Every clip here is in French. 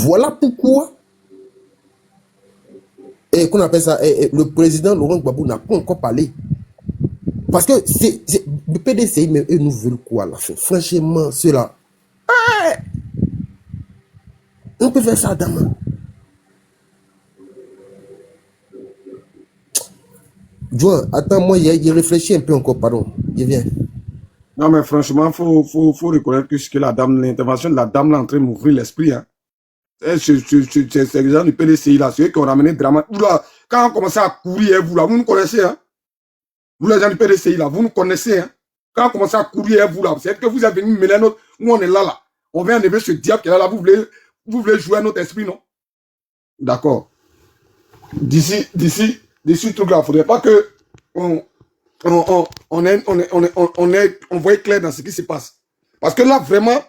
Voilà pourquoi qu'on appelle ça, le président Laurent Gbagbo n'a pas encore parlé. Parce que le PDCI, mais eux nous veulent quoi à la fin? Franchement, ceux-là, on peut faire ça demain. Joan, attends, moi, il réfléchit un peu encore, pardon. Il vient. Non, mais franchement, faut reconnaître que ce que l'intervention de la dame là, en train de m'ouvrir l'esprit. Hein. C'est les gens du PDCI là, ceux qui ont ramené drama. Quand on commence à courir, vous là, vous nous connaissez. Hein. Vous les gens du PDCI là, vous nous connaissez. Hein. Quand on commence à courir, vous là, c'est que vous êtes venus mêler notre. Nous, on est là. On vient enlever ce diable qui est là. Vous voulez jouer à notre esprit, non? D'accord. D'ici, tout là, il ne faudrait pas que on voit clair dans ce qui se passe. Parce que là, vraiment,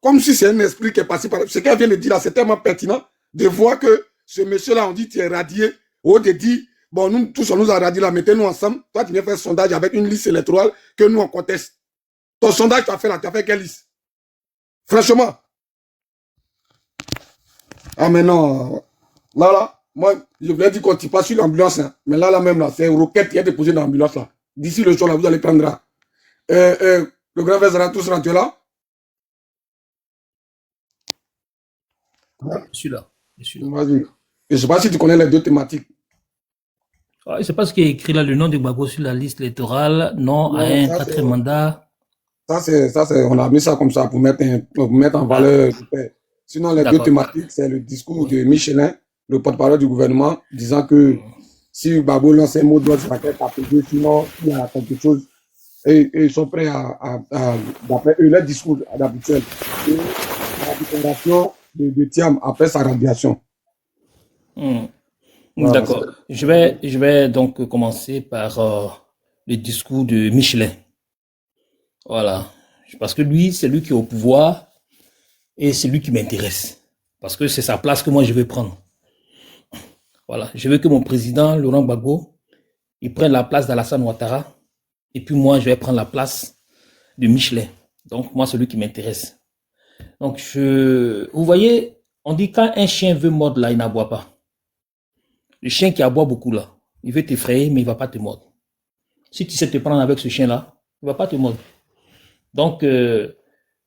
comme si c'est un esprit qui est passé par... Ce qu'elle vient de dire là, c'est tellement pertinent de voir que ce monsieur-là, on dit tu es radié. Ou de dire, bon, nous tous, on nous a radié là, mettez-nous ensemble. Toi, tu viens faire un sondage avec une liste électorale que nous, on conteste. Ton sondage, tu as fait là, tu as fait quelle liste? Franchement. Ah, mais non. Là, moi, je voulais dire qu'on ne tire pas sur l'ambulance. Hein. Mais là même, là, c'est une roquette qui est déposée dans l'ambulance là. D'ici le soir, là, vous allez prendre. Le grand Vezara, tous rentrés là. Je suis là. Vas-y. Je ne sais pas si tu connais les deux thématiques. Je ne sais pas ce qui est écrit là, le nom de Gbagbo sur la liste électorale, non à un quatrième mandat. Ça, on a mis ça comme ça pour mettre en valeur. Sinon, les deux thématiques, c'est le discours de Michelin, le porte-parole du gouvernement, disant que si Gbagbo lance un mot d'ordre, ça va être appelé, sinon il y a quelque chose. Et ils sont prêts d'après eux, leur discours d'habituel. Et la déclaration de Thiam après sa radiation. Voilà, d'accord. Je vais donc commencer par le discours de Michelin. Voilà. Parce que lui, c'est lui qui est au pouvoir et c'est lui qui m'intéresse. Parce que c'est sa place que moi je vais prendre. Voilà. Je veux que mon président, Laurent Gbagbo, il prenne la place d'Alassane Ouattara. Et puis moi, je vais prendre la place de Michelin. Donc moi, c'est lui qui m'intéresse. Donc vous voyez, on dit quand un chien veut mordre là, il n'aboie pas. Le chien qui aboie beaucoup là, il veut t'effrayer, mais il ne va pas te mordre. Si tu sais te prendre avec ce chien-là, il ne va pas te mordre. Donc,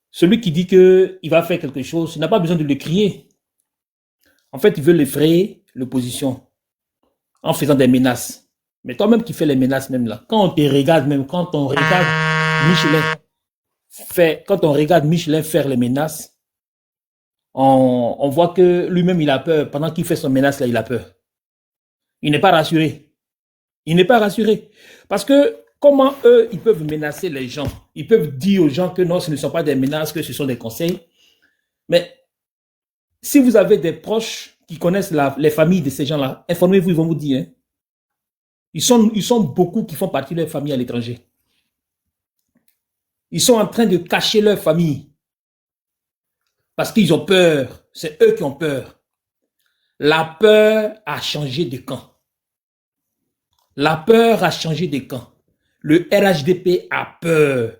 celui qui dit qu'il va faire quelque chose, il n'a pas besoin de le crier. En fait, il veut l'effrayer, l'opposition, en faisant des menaces. Mais toi-même qui fais les menaces même là, quand on te regarde même, quand on regarde Michelin faire les menaces, on voit que lui-même il a peur. Pendant qu'il fait son menace là, il a peur. Il n'est pas rassuré. Il n'est pas rassuré. Parce que comment eux, ils peuvent menacer les gens? Ils peuvent dire aux gens que non, ce ne sont pas des menaces, que ce sont des conseils. Mais si vous avez des proches qui connaissent les familles de ces gens-là, informez-vous, ils vont vous dire. Hein. Ils sont beaucoup qui font partie de leur famille à l'étranger. Ils sont en train de cacher leur famille. Parce qu'ils ont peur. C'est eux qui ont peur. La peur a changé de camp. La peur a changé de camp. Le RHDP a peur.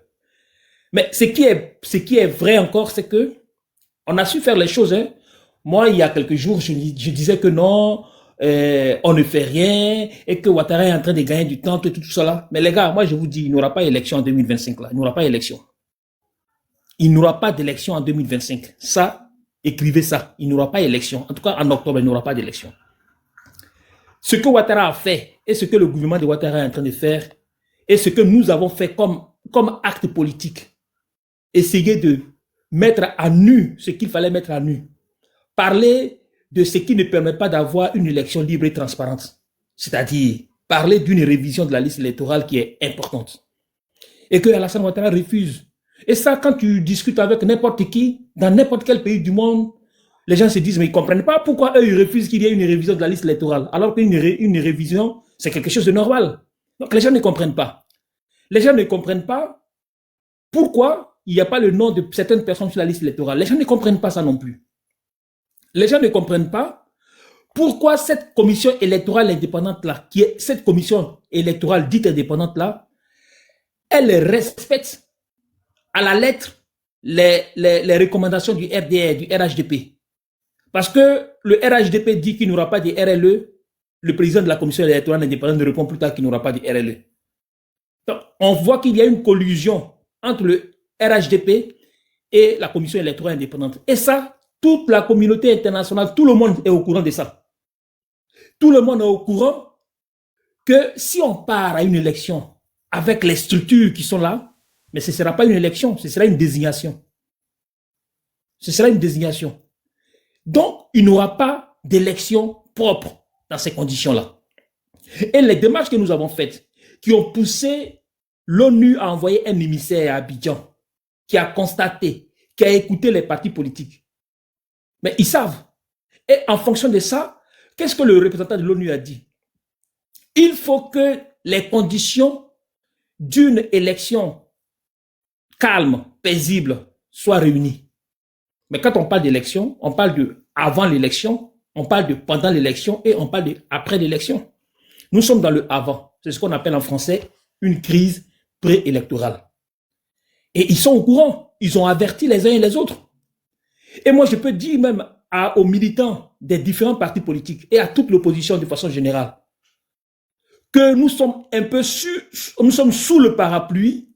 Mais ce qui est vrai encore, c'est que on a su faire les choses. Hein. Moi, il y a quelques jours, je disais que non, on ne fait rien et que Ouattara est en train de gagner du temps, tout ça. Mais les gars, moi, je vous dis, il n'y aura pas d'élection en 2025. Là. Il n'y aura pas d'élection. Il n'y aura pas d'élection en 2025. Ça, écrivez ça. Il n'y aura pas d'élection. En tout cas, en octobre, il n'y aura pas d'élection. Ce que Ouattara a fait et ce que le gouvernement de Ouattara est en train de faire et ce que nous avons fait comme acte politique, essayer de mettre à nu ce qu'il fallait mettre à nu. Parler de ce qui ne permet pas d'avoir une élection libre et transparente. C'est-à-dire parler d'une révision de la liste électorale qui est importante. Et que Alassane Ouattara refuse. Et ça, quand tu discutes avec n'importe qui, dans n'importe quel pays du monde, les gens se disent, mais ils ne comprennent pas pourquoi eux, ils refusent qu'il y ait une révision de la liste électorale. Alors qu'une révision, c'est quelque chose de normal. Donc les gens ne comprennent pas. Les gens ne comprennent pas pourquoi il n'y a pas le nom de certaines personnes sur la liste électorale. Les gens ne comprennent pas ça non plus. Les gens ne comprennent pas pourquoi cette commission électorale indépendante-là, qui est cette commission électorale dite indépendante-là, elle respecte à la lettre les recommandations du RDR, du RHDP. Parce que le RHDP dit qu'il n'y aura pas de RLE, le président de la commission électorale indépendante ne répond plus tard qu'il n'y aura pas de RLE. Donc, on voit qu'il y a une collusion entre le RHDP et la commission électorale indépendante. Et ça, toute la communauté internationale, tout le monde est au courant de ça. Tout le monde est au courant que si on part à une élection avec les structures qui sont là, mais ce ne sera pas une élection, ce sera une désignation. Ce sera une désignation. Donc, il n'y aura pas d'élection propre dans ces conditions-là. Et les démarches que nous avons faites, qui ont poussé l'ONU à envoyer un émissaire à Abidjan, qui a constaté, qui a écouté les partis politiques. Mais ils savent. Et en fonction de ça, qu'est-ce que le représentant de l'ONU a dit? Il faut que les conditions d'une élection calme, paisible, soient réunies. Mais quand on parle d'élection, on parle de avant l'élection, on parle de pendant l'élection et on parle de après l'élection. Nous sommes dans le avant. C'est ce qu'on appelle en français une crise préélectorale. Et ils sont au courant. Ils ont averti les uns et les autres. Et moi, je peux dire même aux militants des différents partis politiques et à toute l'opposition de façon générale que nous sommes un peu nous sommes sous le parapluie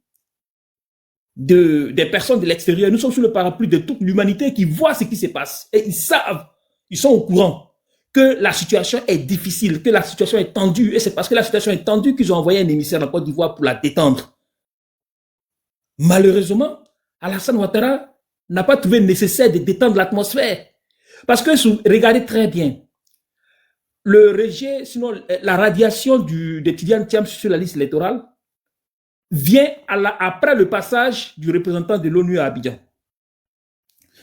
des personnes de l'extérieur. Nous sommes sous le parapluie de toute l'humanité qui voit ce qui se passe. Et ils savent, ils sont au courant que la situation est difficile, que la situation est tendue. Et c'est parce que la situation est tendue qu'ils ont envoyé un émissaire en Côte d'Ivoire pour la détendre. Malheureusement, Alassane Ouattara n'a pas trouvé nécessaire de détendre l'atmosphère. Parce que, regardez très bien, le rejet, sinon la radiation de Tidiane Thiam sur la liste électorale vient après le passage du représentant de l'ONU à Abidjan.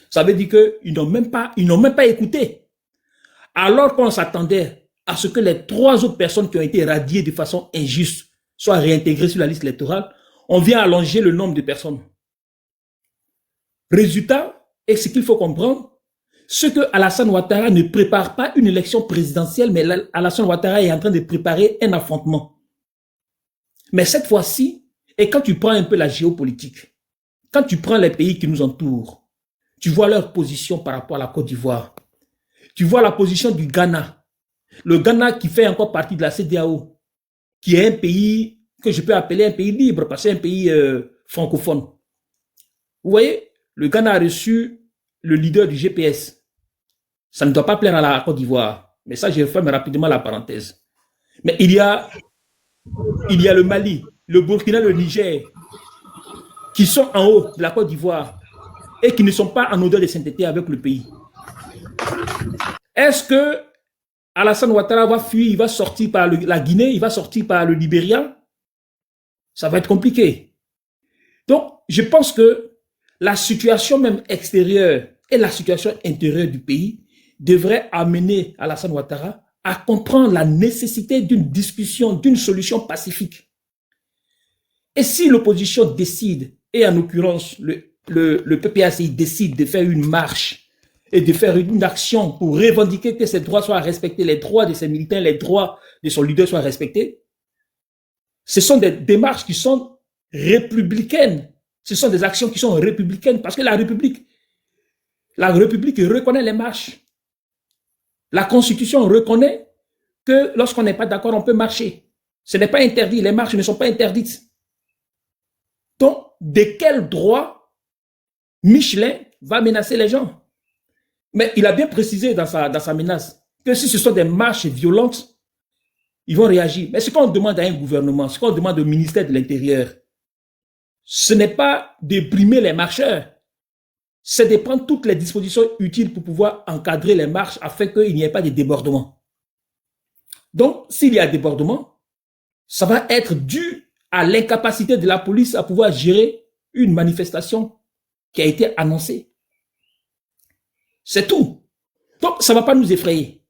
Ça veut dire qu'ils n'ont même pas écouté. Alors qu'on s'attendait à ce que les 3 autres personnes qui ont été radiées de façon injuste soient réintégrées sur la liste électorale, on vient allonger le nombre de personnes. Résultat, et ce qu'il faut comprendre, ce que Alassane Ouattara ne prépare pas une élection présidentielle, mais Alassane Ouattara est en train de préparer un affrontement. Mais cette fois-ci, et quand tu prends un peu la géopolitique, quand tu prends les pays qui nous entourent, tu vois leur position par rapport à la Côte d'Ivoire, tu vois la position du Ghana, le Ghana qui fait encore partie de la CEDEAO, qui est un pays que je peux appeler un pays libre, parce que c'est un pays francophone. Vous voyez, le Ghana a reçu le leader du GPS. Ça ne doit pas plaire à la Côte d'Ivoire. Mais ça, je ferme rapidement la parenthèse. Mais il y a le Mali, le Burkina, le Niger, qui sont en haut de la Côte d'Ivoire et qui ne sont pas en odeur de sainteté avec le pays. Est-ce que Alassane Ouattara va fuir, il va sortir par la Guinée, il va sortir par le Libéria? Ça va être compliqué. Donc, je pense que la situation même extérieure et la situation intérieure du pays devrait amener Alassane Ouattara à comprendre la nécessité d'une discussion, d'une solution pacifique. Et si l'opposition décide, et en l'occurrence le PPACI décide de faire une marche et de faire une action pour revendiquer que ses droits soient respectés, les droits de ses militants, les droits de son leader soient respectés, ce sont des démarches qui sont républicaines. Ce sont des actions qui sont républicaines parce que la République reconnaît les marches. La Constitution reconnaît que lorsqu'on n'est pas d'accord, on peut marcher. Ce n'est pas interdit, les marches ne sont pas interdites. Donc, de quel droit Michelin va menacer les gens? Mais il a bien précisé dans sa menace que si ce sont des marches violentes, ils vont réagir. Mais ce qu'on demande à un gouvernement, ce qu'on demande au ministère de l'Intérieur, ce n'est pas de brimer les marcheurs, c'est de prendre toutes les dispositions utiles pour pouvoir encadrer les marches afin qu'il n'y ait pas de débordement. Donc, s'il y a débordement, ça va être dû à l'incapacité de la police à pouvoir gérer une manifestation qui a été annoncée. C'est tout. Donc, ça ne va pas nous effrayer.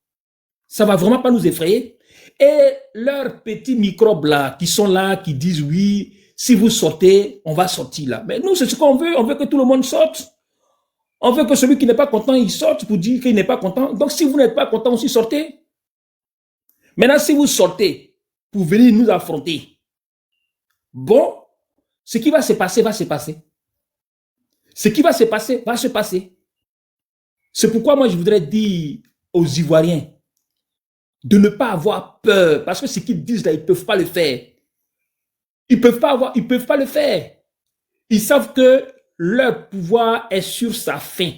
Ça ne va vraiment pas nous effrayer. Et leurs petits microbes là, qui sont là, qui disent oui, si vous sortez, on va sortir là. Mais nous, c'est ce qu'on veut. On veut que tout le monde sorte. On veut que celui qui n'est pas content, il sorte pour dire qu'il n'est pas content. Donc, si vous n'êtes pas content aussi, sortez. Maintenant, si vous sortez pour venir nous affronter, bon, ce qui va se passer, va se passer. Ce qui va se passer, va se passer. C'est pourquoi moi je voudrais dire aux Ivoiriens de ne pas avoir peur, parce que ce qu'ils disent là, ils ne peuvent pas le faire. Ils peuvent pas le faire. Ils savent que leur pouvoir est sur sa fin.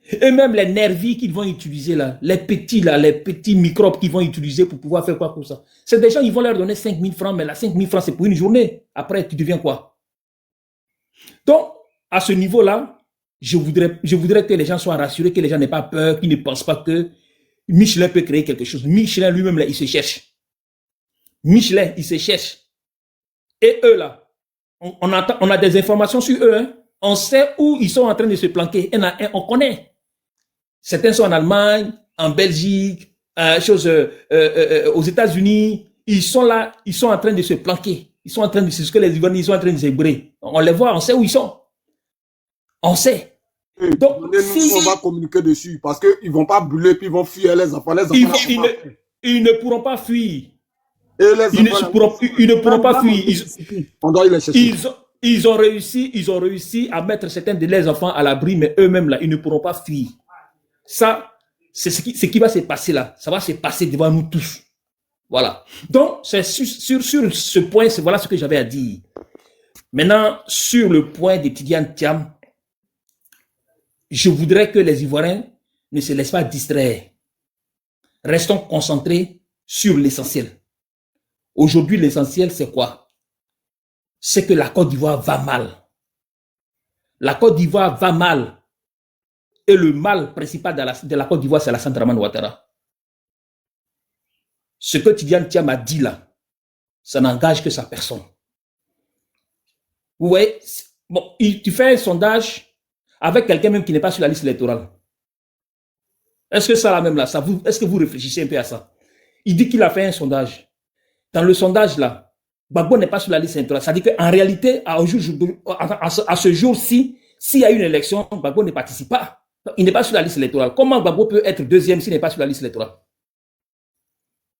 Et même les nervis qu'ils vont utiliser là, les petits microbes qu'ils vont utiliser pour pouvoir faire quoi pour ça. C'est des gens, ils vont leur donner 5 000 francs, mais là, 5 000 francs, c'est pour une journée. Après, tu deviens quoi? Donc, à ce niveau-là, je voudrais que les gens soient rassurés, que les gens n'aient pas peur, qu'ils ne pensent pas que Michelin peut créer quelque chose. Michelin lui-même, là, il se cherche. Michelin, il se cherche. Et eux, là, on a des informations sur eux. Hein. On sait où ils sont en train de se planquer. On connaît. Certains sont en Allemagne, en Belgique, aux États-Unis. Ils sont là, ils sont en train de se planquer. Ils sont en train de, c'est ce que les Ivoiriens, ils sont en train de se brûler. On les voit, on sait où ils sont. On sait. Donc, on va communiquer dessus parce qu'ils ne vont pas brûler puis ils vont fuir les enfants. Ils ne pourront pas fuir. Et les Ils ne pourront pas fuir. On doit les chercher. Ils ont réussi à mettre certains de leurs enfants à l'abri, mais eux-mêmes, là, ils ne pourront pas fuir. Ça, c'est ce qui va se passer là. Ça va se passer devant nous tous. Voilà. Donc, c'est sur ce point, voilà ce que j'avais à dire. Maintenant, sur le point de Tidiane Thiam, je voudrais que les Ivoiriens ne se laissent pas distraire. Restons concentrés sur l'essentiel. Aujourd'hui, l'essentiel, c'est quoi? C'est que la Côte d'Ivoire va mal. La Côte d'Ivoire va mal. Et le mal principal de la Côte d'Ivoire, c'est Alassane Dramane Ouattara. Ce que Tidiane Thiam a dit là, ça n'engage que sa personne. Vous voyez, bon, tu fais un sondage avec quelqu'un même qui n'est pas sur la liste électorale. Est-ce que ça là même là, est-ce que vous réfléchissez un peu à ça? Il dit qu'il a fait un sondage. Dans le sondage là, Gbagbo n'est pas sur la liste électorale. Ça dit qu'en réalité, à ce jour-ci, s'il y a une élection, Gbagbo ne participe pas. Il n'est pas sur la liste électorale. Comment Gbagbo peut être deuxième s'il n'est pas sur la liste électorale?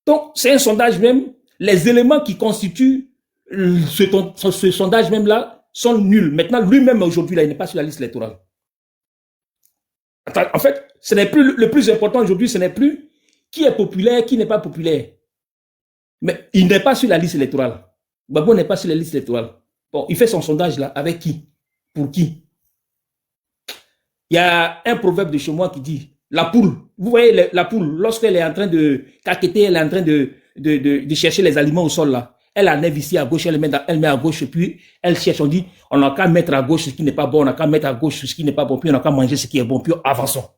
Donc, c'est un sondage même. Les éléments qui constituent ce sondage même là sont nuls. Maintenant, lui-même aujourd'hui, là, il n'est pas sur la liste électorale. En fait, ce n'est plus le plus important aujourd'hui, ce n'est plus qui est populaire, qui n'est pas populaire. Mais il n'est pas sur la liste électorale. Gbagbo n'est pas sur la liste électorale. Bon, il fait son sondage là, avec qui? Pour qui? Il y a un proverbe de chez moi qui dit, la poule, vous voyez la poule, lorsqu'elle est en train de caqueter, elle est en train de chercher les aliments au sol là, elle enlève ici à gauche, elle met à gauche, puis elle cherche, on dit, on n'a qu'à mettre à gauche ce qui n'est pas bon, on n'a qu'à mettre à gauche ce qui n'est pas bon, puis on n'a qu'à manger ce qui est bon, puis avançons.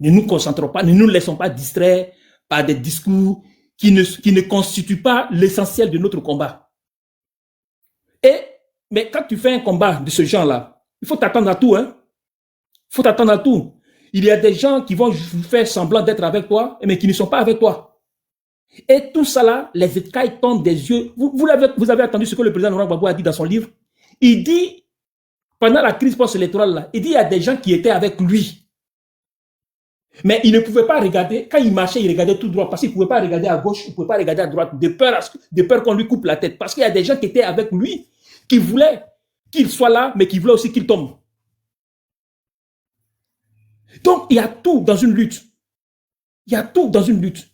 Ne nous concentrons pas, ne nous laissons pas distraire par des discours qui ne constituent pas l'essentiel de notre combat. Mais quand tu fais un combat de ce genre-là, il faut t'attendre à tout, hein. Il faut t'attendre à tout. Il y a des gens qui vont faire semblant d'être avec toi, mais qui ne sont pas avec toi. Et tout ça là, les écailles tombent des yeux. Vous avez entendu ce que le président Laurent Gbagbo a dit dans son livre. Il dit, pendant la crise post-électorale là, il dit il y a des gens qui étaient avec lui. Mais il ne pouvait pas regarder, quand il marchait, il regardait tout droit, parce qu'il ne pouvait pas regarder à gauche, il ne pouvait pas regarder à droite, de peur qu'on lui coupe la tête. Parce qu'il y a des gens qui étaient avec lui, qui voulaient qu'il soit là, mais qui voulaient aussi qu'il tombe. Donc, il y a tout dans une lutte. Il y a tout dans une lutte.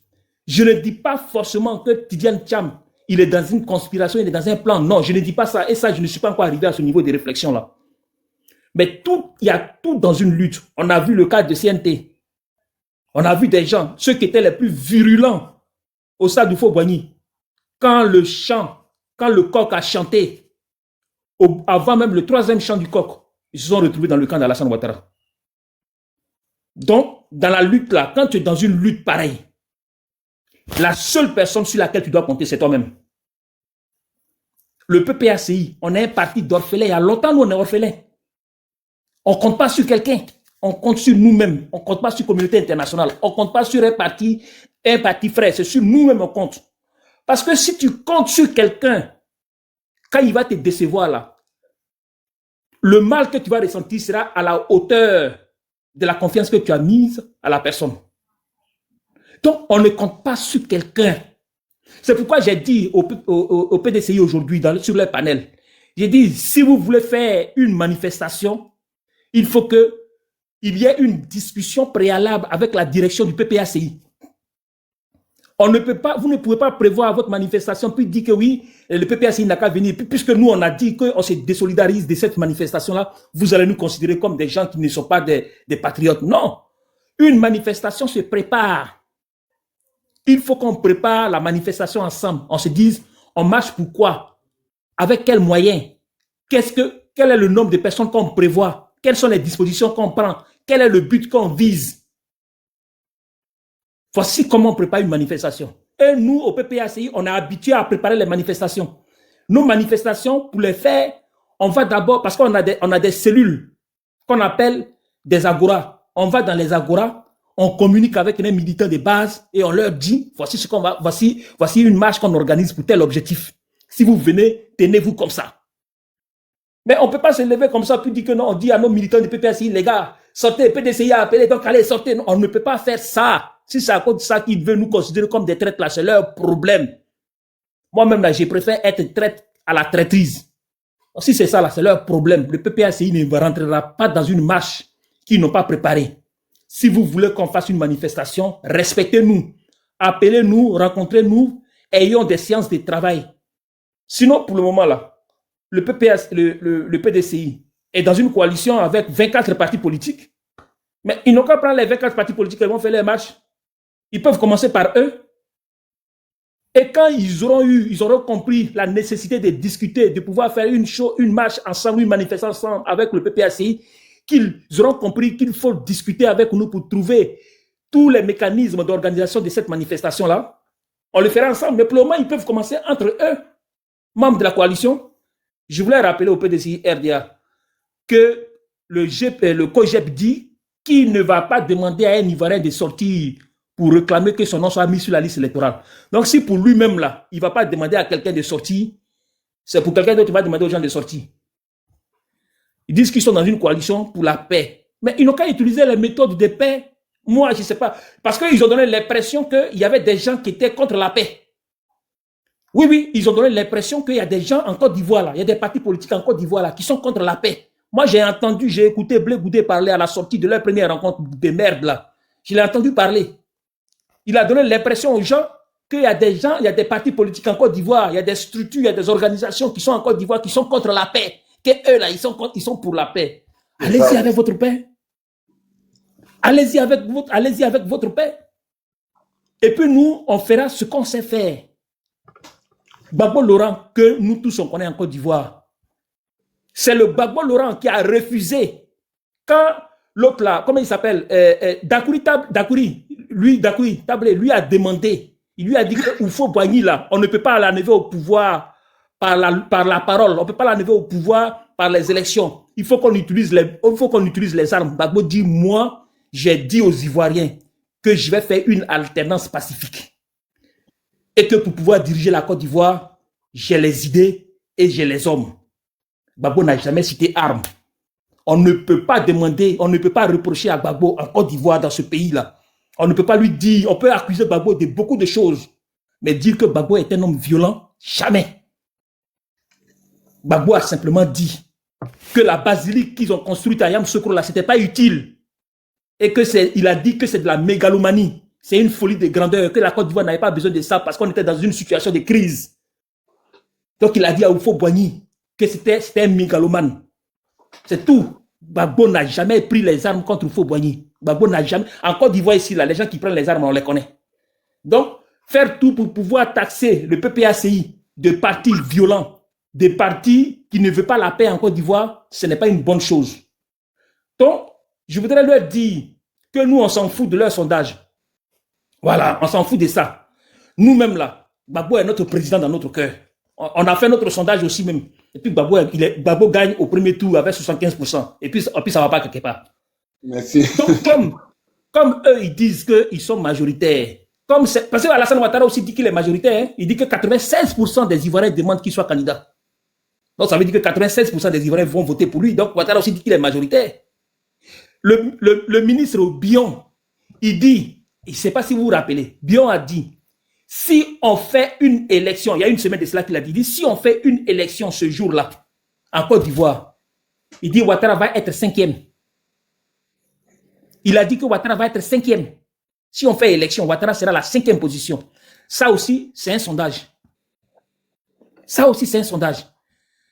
Je ne dis pas forcément que Tidiane Thiam, il est dans une conspiration, il est dans un plan. Non, je ne dis pas ça. Et ça, je ne suis pas encore arrivé à ce niveau de réflexion-là. Mais il y a tout dans une lutte. On a vu le cas de CNT. On a vu des gens, ceux qui étaient les plus virulents au stade du Faux-Boigny. Quand le coq a chanté, avant même le 3e chant du coq, ils se sont retrouvés dans le camp d'Alassane Ouattara. Donc, dans la lutte là, quand tu es dans une lutte pareille, la seule personne sur laquelle tu dois compter, c'est toi-même. Le PPACI, on est un parti d'orphelins. Il y a longtemps, nous, on est orphelins. On ne compte pas sur quelqu'un. On compte sur nous-mêmes. On ne compte pas sur la communauté internationale. On ne compte pas sur un parti frère. C'est sur nous-mêmes qu'on compte. Parce que si tu comptes sur quelqu'un, quand il va te décevoir là, le mal que tu vas ressentir sera à la hauteur de la confiance que tu as mise à la personne. Donc, on ne compte pas sur quelqu'un. C'est pourquoi j'ai dit au PDCI aujourd'hui, sur leur panel, j'ai dit, si vous voulez faire une manifestation, il faut que il y ait une discussion préalable avec la direction du PPACI. On ne peut pas, vous ne pouvez pas prévoir votre manifestation puis dire que oui, le PPACI n'a qu'à venir. Puisque nous, on a dit qu'on se désolidarise de cette manifestation-là, vous allez nous considérer comme des gens qui ne sont pas des patriotes. Non. Une manifestation se prépare. Il faut qu'on prépare la manifestation ensemble. On se dise, on marche pourquoi? Avec quels moyens? Quel est le nombre de personnes qu'on prévoit? Quelles sont les dispositions qu'on prend? Quel est le but qu'on vise? Voici comment on prépare une manifestation. Et nous, au PPACI, on est habitué à préparer les manifestations. Nos manifestations, pour les faire, on va d'abord, parce qu'on a des cellules qu'on appelle des agoras. On va dans les agoras, on communique avec les militants de base et on leur dit, voici ce qu'on va, voici une marche qu'on organise pour tel objectif. Si vous venez, tenez-vous comme ça. Mais on ne peut pas se lever comme ça puis dire que non, on dit à nos militants de PPACI, les gars, sortez, PDCI a appelé, donc allez, sortez. Non, on ne peut pas faire ça. Si c'est à cause de ça qu'ils veulent nous considérer comme des traîtres, là, c'est leur problème. Moi-même, là, je préfère être traître à la traîtrise. Si c'est ça, là, c'est leur problème. Le PPACI ne rentrera pas dans une marche qu'ils n'ont pas préparée. Si vous voulez qu'on fasse une manifestation, respectez-nous. Appelez-nous, rencontrez-nous, ayons des séances de travail. Sinon, pour le moment, là, le PDCI est dans une coalition avec 24 partis politiques. Mais ils n'ont qu'à prendre les 24 partis politiques qui vont faire les marches. Ils peuvent commencer par eux. Et quand ils auront compris la nécessité de discuter, de pouvoir faire une marche ensemble, une manifestation ensemble avec le PPACI, qu'ils auront compris qu'il faut discuter avec nous pour trouver tous les mécanismes d'organisation de cette manifestation-là, on le fera ensemble. Mais pour le moment, ils peuvent commencer entre eux, membres de la coalition. Je voulais rappeler au PDCI RDA que le COGEP dit qu'il ne va pas demander à un Ivoirien de sortir pour réclamer que son nom soit mis sur la liste électorale. Donc, si pour lui-même, là, il ne va pas demander à quelqu'un de sortir, c'est pour quelqu'un d'autre qui va demander aux gens de sortir. Ils disent qu'ils sont dans une coalition pour la paix. Mais ils n'ont qu'à utiliser les méthodes de paix. Moi, je ne sais pas. Parce qu'ils ont donné l'impression qu'il y avait des gens qui étaient contre la paix. Oui, ils ont donné l'impression qu'il y a des gens en Côte d'Ivoire, là, il y a des partis politiques en Côte d'Ivoire là, qui sont contre la paix. Moi, j'ai écouté Blé Goudé parler à la sortie de leur première rencontre de merde là. Je l'ai entendu parler. Il a donné l'impression aux gens qu'il y a des gens, il y a des partis politiques en Côte d'Ivoire, il y a des structures, il y a des organisations qui sont en Côte d'Ivoire qui sont contre la paix. Qu'eux là, ils sont pour la paix. Allez-y avec votre paix. Allez-y avec votre paix. Et puis nous, on fera ce qu'on sait faire. Gbagbo Laurent, que nous tous on connaît en Côte d'Ivoire, c'est le Gbagbo Laurent qui a refusé quand l'autre là, comment il s'appelle, Dakouri, lui a demandé, il lui a dit qu'il faut Boigny là, on ne peut pas l'enlever au pouvoir par la parole, on ne peut pas l'enlever au pouvoir par les élections. Il faut qu'on utilise les armes. Gbagbo dit, moi, j'ai dit aux Ivoiriens que je vais faire une alternance pacifique. Et que pour pouvoir diriger la Côte d'Ivoire, j'ai les idées et j'ai les hommes. Gbagbo n'a jamais cité armes. On ne peut pas demander, on ne peut pas reprocher à Gbagbo en Côte d'Ivoire, dans ce pays-là. On ne peut pas lui dire, on peut accuser Gbagbo de beaucoup de choses, mais dire que Gbagbo est un homme violent, jamais. Gbagbo a simplement dit que la basilique qu'ils ont construite à Yamoussoukro, là, c'était pas utile. Et il a dit que c'est de la mégalomanie. C'est une folie de grandeur, que la Côte d'Ivoire n'avait pas besoin de ça parce qu'on était dans une situation de crise. Donc il a dit à Oufo Boigny que c'était un mégalomane. C'est tout. Gbagbo n'a jamais pris les armes contre Oufo Boigny. Gbagbo n'a jamais... En Côte d'Ivoire ici, là, les gens qui prennent les armes, on les connaît. Donc, faire tout pour pouvoir taxer le PPACI de partis violents, des partis qui ne veulent pas la paix en Côte d'Ivoire, ce n'est pas une bonne chose. Donc, je voudrais leur dire que nous, on s'en fout de leur sondage. Voilà, on s'en fout de ça. Nous-mêmes là, Gbagbo est notre président dans notre cœur. On a fait notre sondage aussi même. Et puis Gbagbo gagne au premier tour avec 75%. Et puis ça ne va pas quelque part. Merci. Donc, comme eux, ils disent qu'ils sont majoritaires. Parce que Alassane Ouattara aussi dit qu'il est majoritaire. Hein, il dit que 96% des Ivoiriens demandent qu'il soit candidat. Donc ça veut dire que 96% des Ivoiriens vont voter pour lui. Donc Ouattara aussi dit qu'il est majoritaire. Le ministre Bion, il dit... Je ne sais pas si vous vous rappelez, Bion a dit, si on fait une élection, il y a une semaine de cela qu'il a dit, si on fait une élection ce jour-là, en Côte d'Ivoire, il dit Ouattara va être 5e. Il a dit que Ouattara va être 5e. Si on fait élection, Ouattara sera la 5e position. Ça aussi, c'est un sondage. Ça aussi, c'est un sondage.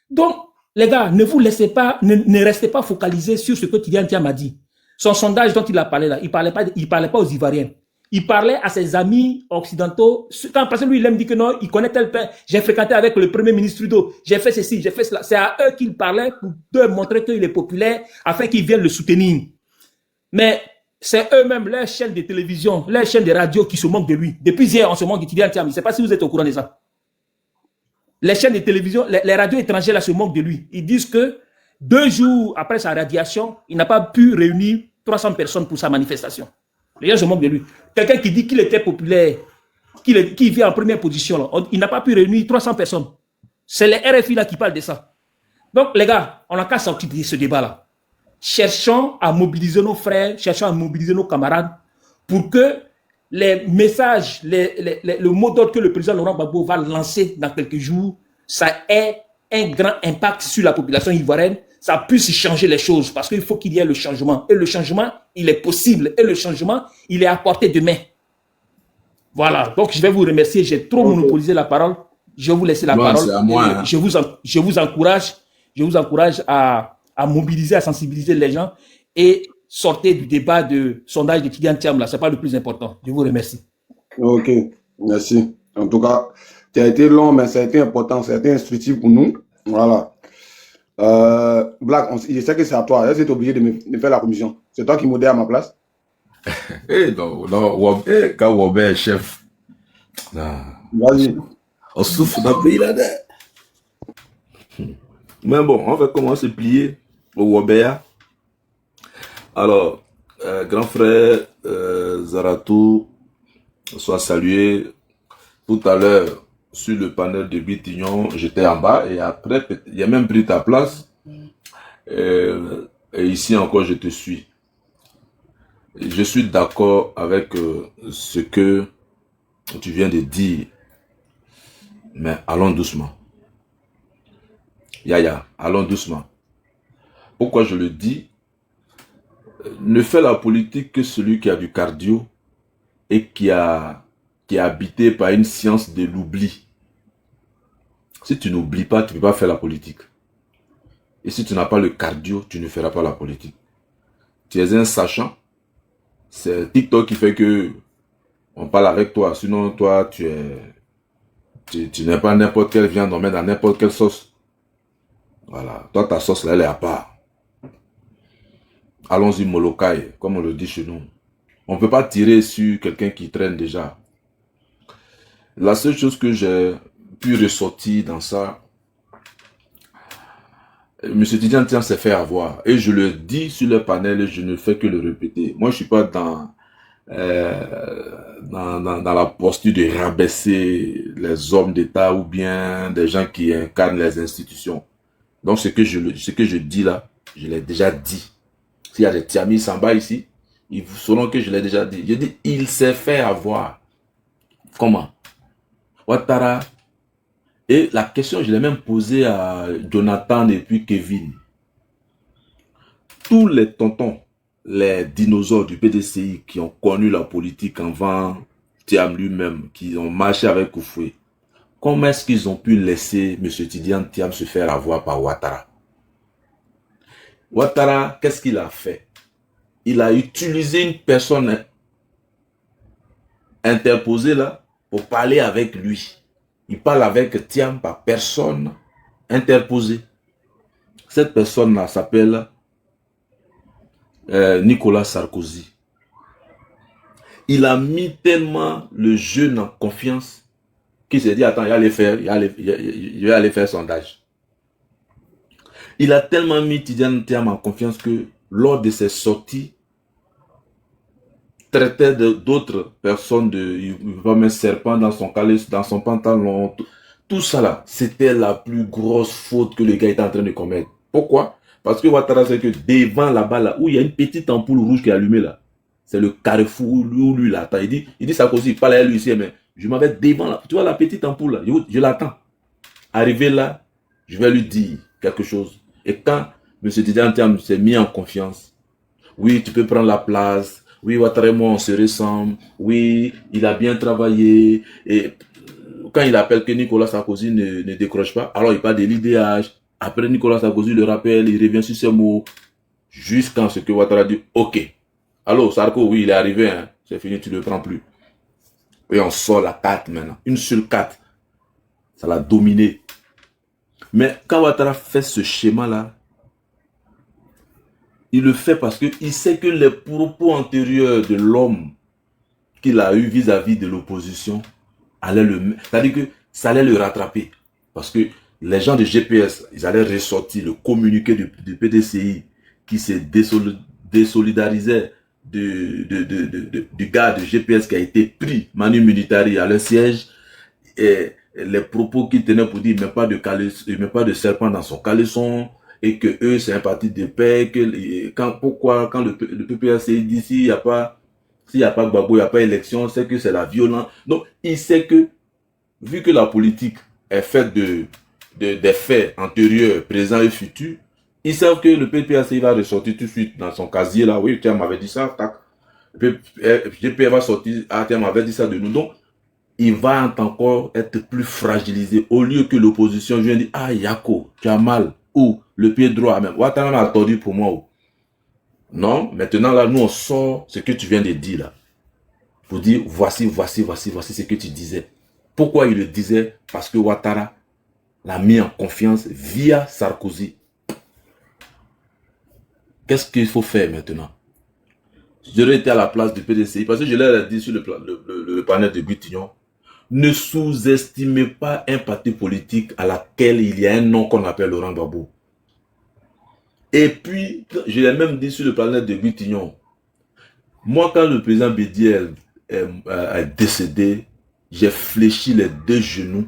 Donc, les gars, ne vous laissez pas, ne restez pas focalisés sur ce que Tidjane Thiam a dit. Son sondage dont il a parlé là, il ne parlait pas aux Ivoiriens. Il parlait à ses amis occidentaux. Parce que lui, il aime dire que non, il connaît tel père. J'ai fréquenté avec le premier ministre Trudeau. J'ai fait ceci, j'ai fait cela. C'est à eux qu'il parlait pour leur montrer qu'il est populaire afin qu'ils viennent le soutenir. Mais c'est eux-mêmes, leurs chaînes de télévision, leurs chaînes de radio qui se moquent de lui. Depuis hier, on se moque de Tidjane Thiam. Je ne sais pas si vous êtes au courant de ça. Les chaînes de télévision, les radios étrangères là se moquent de lui. Ils disent que 2 jours après sa radiation, il n'a pas pu réunir 300 personnes pour sa manifestation. Les gens se moquent de lui. Quelqu'un qui dit qu'il était populaire, qui vient en première position, là, il n'a pas pu réunir 300 personnes. C'est les RFI là qui parlent de ça. Donc les gars, on n'a qu'à sortir de ce débat-là. Cherchons à mobiliser nos frères, cherchons à mobiliser nos camarades pour que les messages, le mot d'ordre que le président Laurent Gbagbo va lancer dans quelques jours, ça ait un grand impact sur la population ivoirienne, ça puisse changer les choses, parce qu'il faut qu'il y ait le changement. Et le changement, il est possible. Et le changement, il est à portée de main. Voilà. Donc, je vais vous remercier. J'ai trop monopolisé la parole. Je vais vous laisser la parole. C'est à moi, hein. Je vous encourage à mobiliser, à sensibiliser les gens et sortez du débat de sondage de Tidjane Thiam là. C'est pas le plus important. Je vous remercie. Ok, merci. En tout cas, tu as été long, mais ça a été important, ça a été instructif pour nous. Voilà. Black, je sais que c'est à toi. Là, c'est obligé de me faire la commission. C'est toi qui modère à ma place. Eh non, quand Wobé est chef, Vas-y. on souffre d'un pays là-dedans. Mais bon, on va commencer à se plier au Wobéa. Alors, grand frère Zaratou, soit salué. Tout à l'heure, sur le panel de Bitignon, j'étais en bas et après, il a même pris ta place. Et ici encore, je te suis. Je suis d'accord avec ce que tu viens de dire. Mais allons doucement. Yaya, allons doucement. Pourquoi je le dis? Ne fait la politique que celui qui a du cardio et qui est habité par une science de l'oubli. Si tu n'oublies pas, tu ne peux pas faire la politique. Et si tu n'as pas le cardio, tu ne feras pas la politique. Tu es un sachant. C'est TikTok qui fait que on parle avec toi. Sinon, toi, tu n'es pas n'importe quelle viande, on met dans n'importe quelle sauce. Voilà. Toi, ta sauce, là, elle est à part. Allons-y, Molokai, comme on le dit chez nous. On ne peut pas tirer sur quelqu'un qui traîne déjà. La seule chose que j'ai pu ressortir dans ça, M. Tidjane Thiam s'est fait avoir. Et je le dis sur le panel et je ne fais que le répéter. Moi, je ne suis pas dans la posture de rabaisser les hommes d'État ou bien des gens qui incarnent les institutions. Donc, ce que je dis là, je l'ai déjà dit. S'il y a des Tiami Samba ici, ils sauront que je l'ai déjà dit. Je dis, il s'est fait avoir. Comment? Ouattara. Et la question, je l'ai même posée à Jonathan et puis Kevin. Tous les tontons, les dinosaures du PDCI qui ont connu la politique avant Thiam lui-même, qui ont marché avec Koufoué, comment est-ce qu'ils ont pu laisser M. Tidjane Thiam se faire avoir par Ouattara? Ouattara, qu'est-ce qu'il a fait? Il a utilisé une personne interposée là pour parler avec lui. Il parle avec Thiam par personne interposée. Cette personne-là s'appelle Nicolas Sarkozy. Il a mis tellement le jeune en confiance qu'il s'est dit, attends, il va aller faire sondage. Il a tellement mis Tidjane Thiam en confiance que lors de ses sorties, traitait d'autres personnes il va mettre serpent dans son caleçon, dans son pantalon, tout ça là, c'était la plus grosse faute que le gars était en train de commettre. Pourquoi? Parce que Ouattara sait que devant là-bas là, où il y a une petite ampoule rouge qui est allumée là, c'est le carrefour où lui l'attend. Il dit Sarkozy, il parle à lui ici, mais je m'en vais devant là, tu vois la petite ampoule là, je l'attends. Arrivé là, je vais lui dire quelque chose. Et quand M. Tidjane Thiam s'est mis en confiance, Oui, tu peux prendre la place. Oui, Ouattara et moi, on se ressemble. Oui, il a bien travaillé. Et quand il appelle que Nicolas Sarkozy ne décroche pas, alors il parle de l'IDH. Après, Nicolas Sarkozy le rappelle, il revient sur ses mots. Jusqu'à ce que Ouattara dit, OK. Allô, Sarko, oui, il est arrivé. Hein. C'est fini, tu ne le prends plus. Et on sort la carte maintenant. Une seule carte. Ça l'a dominé. Mais quand Ouattara fait ce schéma-là, il le fait parce qu'il sait que les propos antérieurs de l'homme qu'il a eu vis-à-vis de l'opposition allaient c'est-à-dire que ça allait le rattraper. Parce que les gens de GPS, ils allaient ressortir le communiqué du PDCI qui se désolidarisait du gars de GPS qui a été pris manu militari à leur siège. Et les propos qu'il tenait pour dire il ne met pas de serpent dans son caleçon et que eux c'est un parti de paix, quand le PPACI dit s'il n'y a pas Gbagbo, il n'y a pas élection, c'est que c'est la violence. Donc il sait que vu que la politique est faite des faits antérieurs, présents et futurs, ils savent que le PPACI va ressortir tout de suite dans son casier là, oui, tiens, m'avait dit ça, tac. Le GPR va sortir, ah tiens, m'avait dit ça de nous. Donc il va encore être plus fragilisé. Au lieu que l'opposition vienne dire, ah Yako, tu as mal, ou le pied droit, même, Ouattara m'a tordu pour moi. Ou. Non, maintenant là, nous on sort ce que tu viens de dire là. Pour dire, voici ce que tu disais. Pourquoi il le disait? Parce que Ouattara l'a mis en confiance via Sarkozy. Qu'est-ce qu'il faut faire maintenant? J'aurais été à la place du PDCI, parce que je l'ai dit sur le panel de Gutignon. Ne sous-estimez pas un parti politique à laquelle il y a un nom qu'on appelle Laurent Gbagbo. Et puis, je l'ai même dit sur le panel de Gutignon. Moi, quand le président Bédié est décédé, j'ai fléchi les deux genoux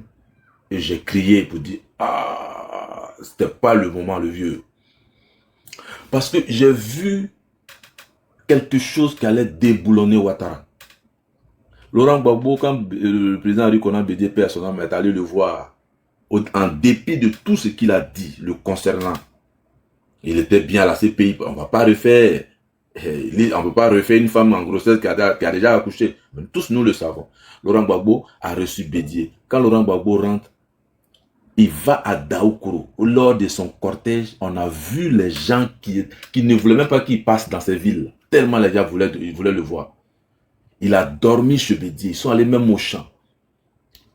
et j'ai crié pour dire « Ah, c'était pas le moment, le vieux. » Parce que j'ai vu quelque chose qui allait déboulonner Ouattara. Laurent Gbagbo, quand le président Rikonan Bédié Père son âme est allé le voir, en dépit de tout ce qu'il a dit le concernant, il était bien à la CPI, on ne va pas refaire, on peut pas refaire une femme en grossesse qui a déjà accouché. Mais tous nous le savons. Laurent Gbagbo a reçu Bédié. Quand Laurent Gbagbo rentre, il va à Daoukoro. Lors de son cortège, on a vu les gens qui ne voulaient même pas qu'il passe dans ces villes. Tellement les gens voulaient le voir. Il a dormi chez Bédié. Ils sont allés même au champ.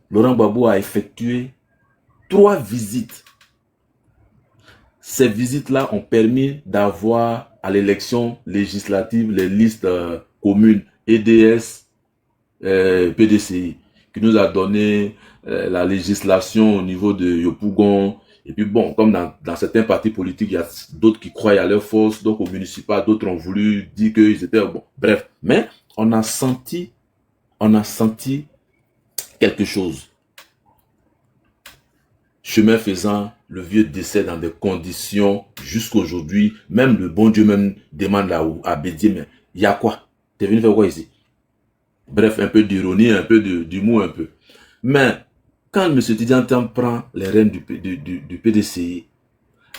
Laurent Gbagbo a effectué 3 visites. Ces visites-là ont permis d'avoir à l'élection législative les listes communes EDS, PDCI, qui nous a donné la législation au niveau de Yopougon. Et puis bon, comme dans certains partis politiques, il y a d'autres qui croient à leur force, donc au municipal, d'autres ont voulu dire qu'ils étaient bon. Bref, mais on a senti quelque chose. Chemin faisant, le vieux décède dans des conditions jusqu'aujourd'hui. Même le bon Dieu même demande à Bédié, mais il y a quoi? T'es venu faire quoi ici? Bref, un peu d'ironie, un peu d'humour, un peu. Mais quand M. Tidiane prend les rênes du PDCI,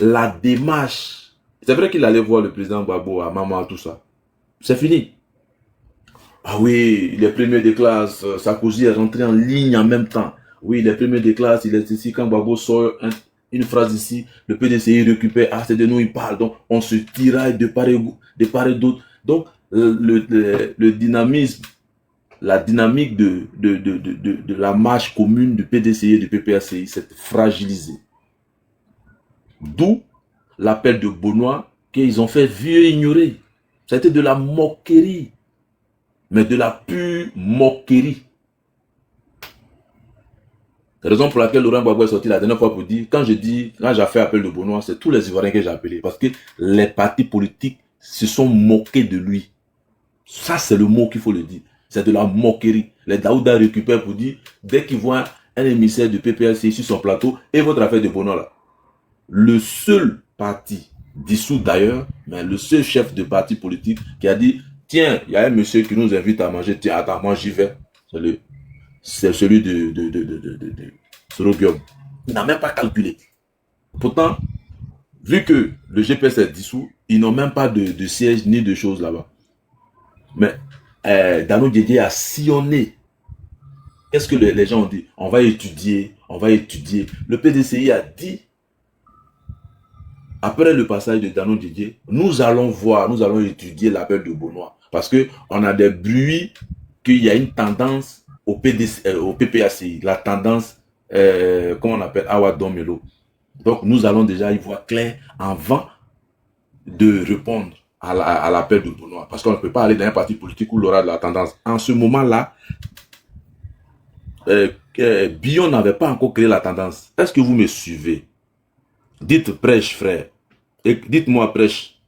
la démarche, c'est vrai qu'il allait voir le président Gbagbo à Maman, tout ça. C'est fini. Ah oui, il est premier de classe, Sarkozy est rentré en ligne en même temps. Oui, il est premier de classe, il est ici, quand Gbagbo sort une phrase ici, le PDCI récupère, ah c'est de nous il parle, donc on se tiraille de part et d'autre. Donc le dynamisme, la dynamique de la marche commune du PDCI et du PPACI s'est fragilisée. D'où l'appel de Benoît qu'ils ont fait vieux ignorer. Ça a été de la moquerie, mais de la pure moquerie. C'est la raison pour laquelle Laurent Gbagbo est sorti la dernière fois pour dire, quand j'ai fait appel de Benoît, c'est tous les Ivoiriens que j'ai appelés. Parce que les partis politiques se sont moqués de lui. Ça, c'est le mot qu'il faut le dire. C'est de la moquerie. Les Daouda récupèrent pour dire, dès qu'ils voient un émissaire de PPACI sur son plateau, et votre affaire de Benoît là. Le seul parti, dissous d'ailleurs, mais le seul chef de parti politique qui a dit, tiens, il y a un monsieur qui nous invite à manger, tiens, attends, moi j'y vais. C'est celui de Sorogium. Il n'a même pas calculé. Pourtant, vu que le GPS est dissous, Ils n'ont même pas de siège ni de choses là-bas. Mais Dano Diédié a sillonné. Qu'est-ce que les gens ont dit? On va étudier, on va étudier. Le PDCI a dit, après le passage de Dano Diédié, nous allons voir, nous allons étudier l'appel de Benoît. Parce qu'on a des bruits qu'il y a une tendance au PPACI, la tendance, comment on appelle, Awadon Melo. Donc nous allons déjà y voir clair avant de répondre à l'appel de Benoît. Parce qu'on ne peut pas aller dans un parti politique où il aura de la tendance. En ce moment-là, Bion n'avait pas encore créé la tendance. Est-ce que vous me suivez? Dites prêche, frère. Et dites-moi prêche.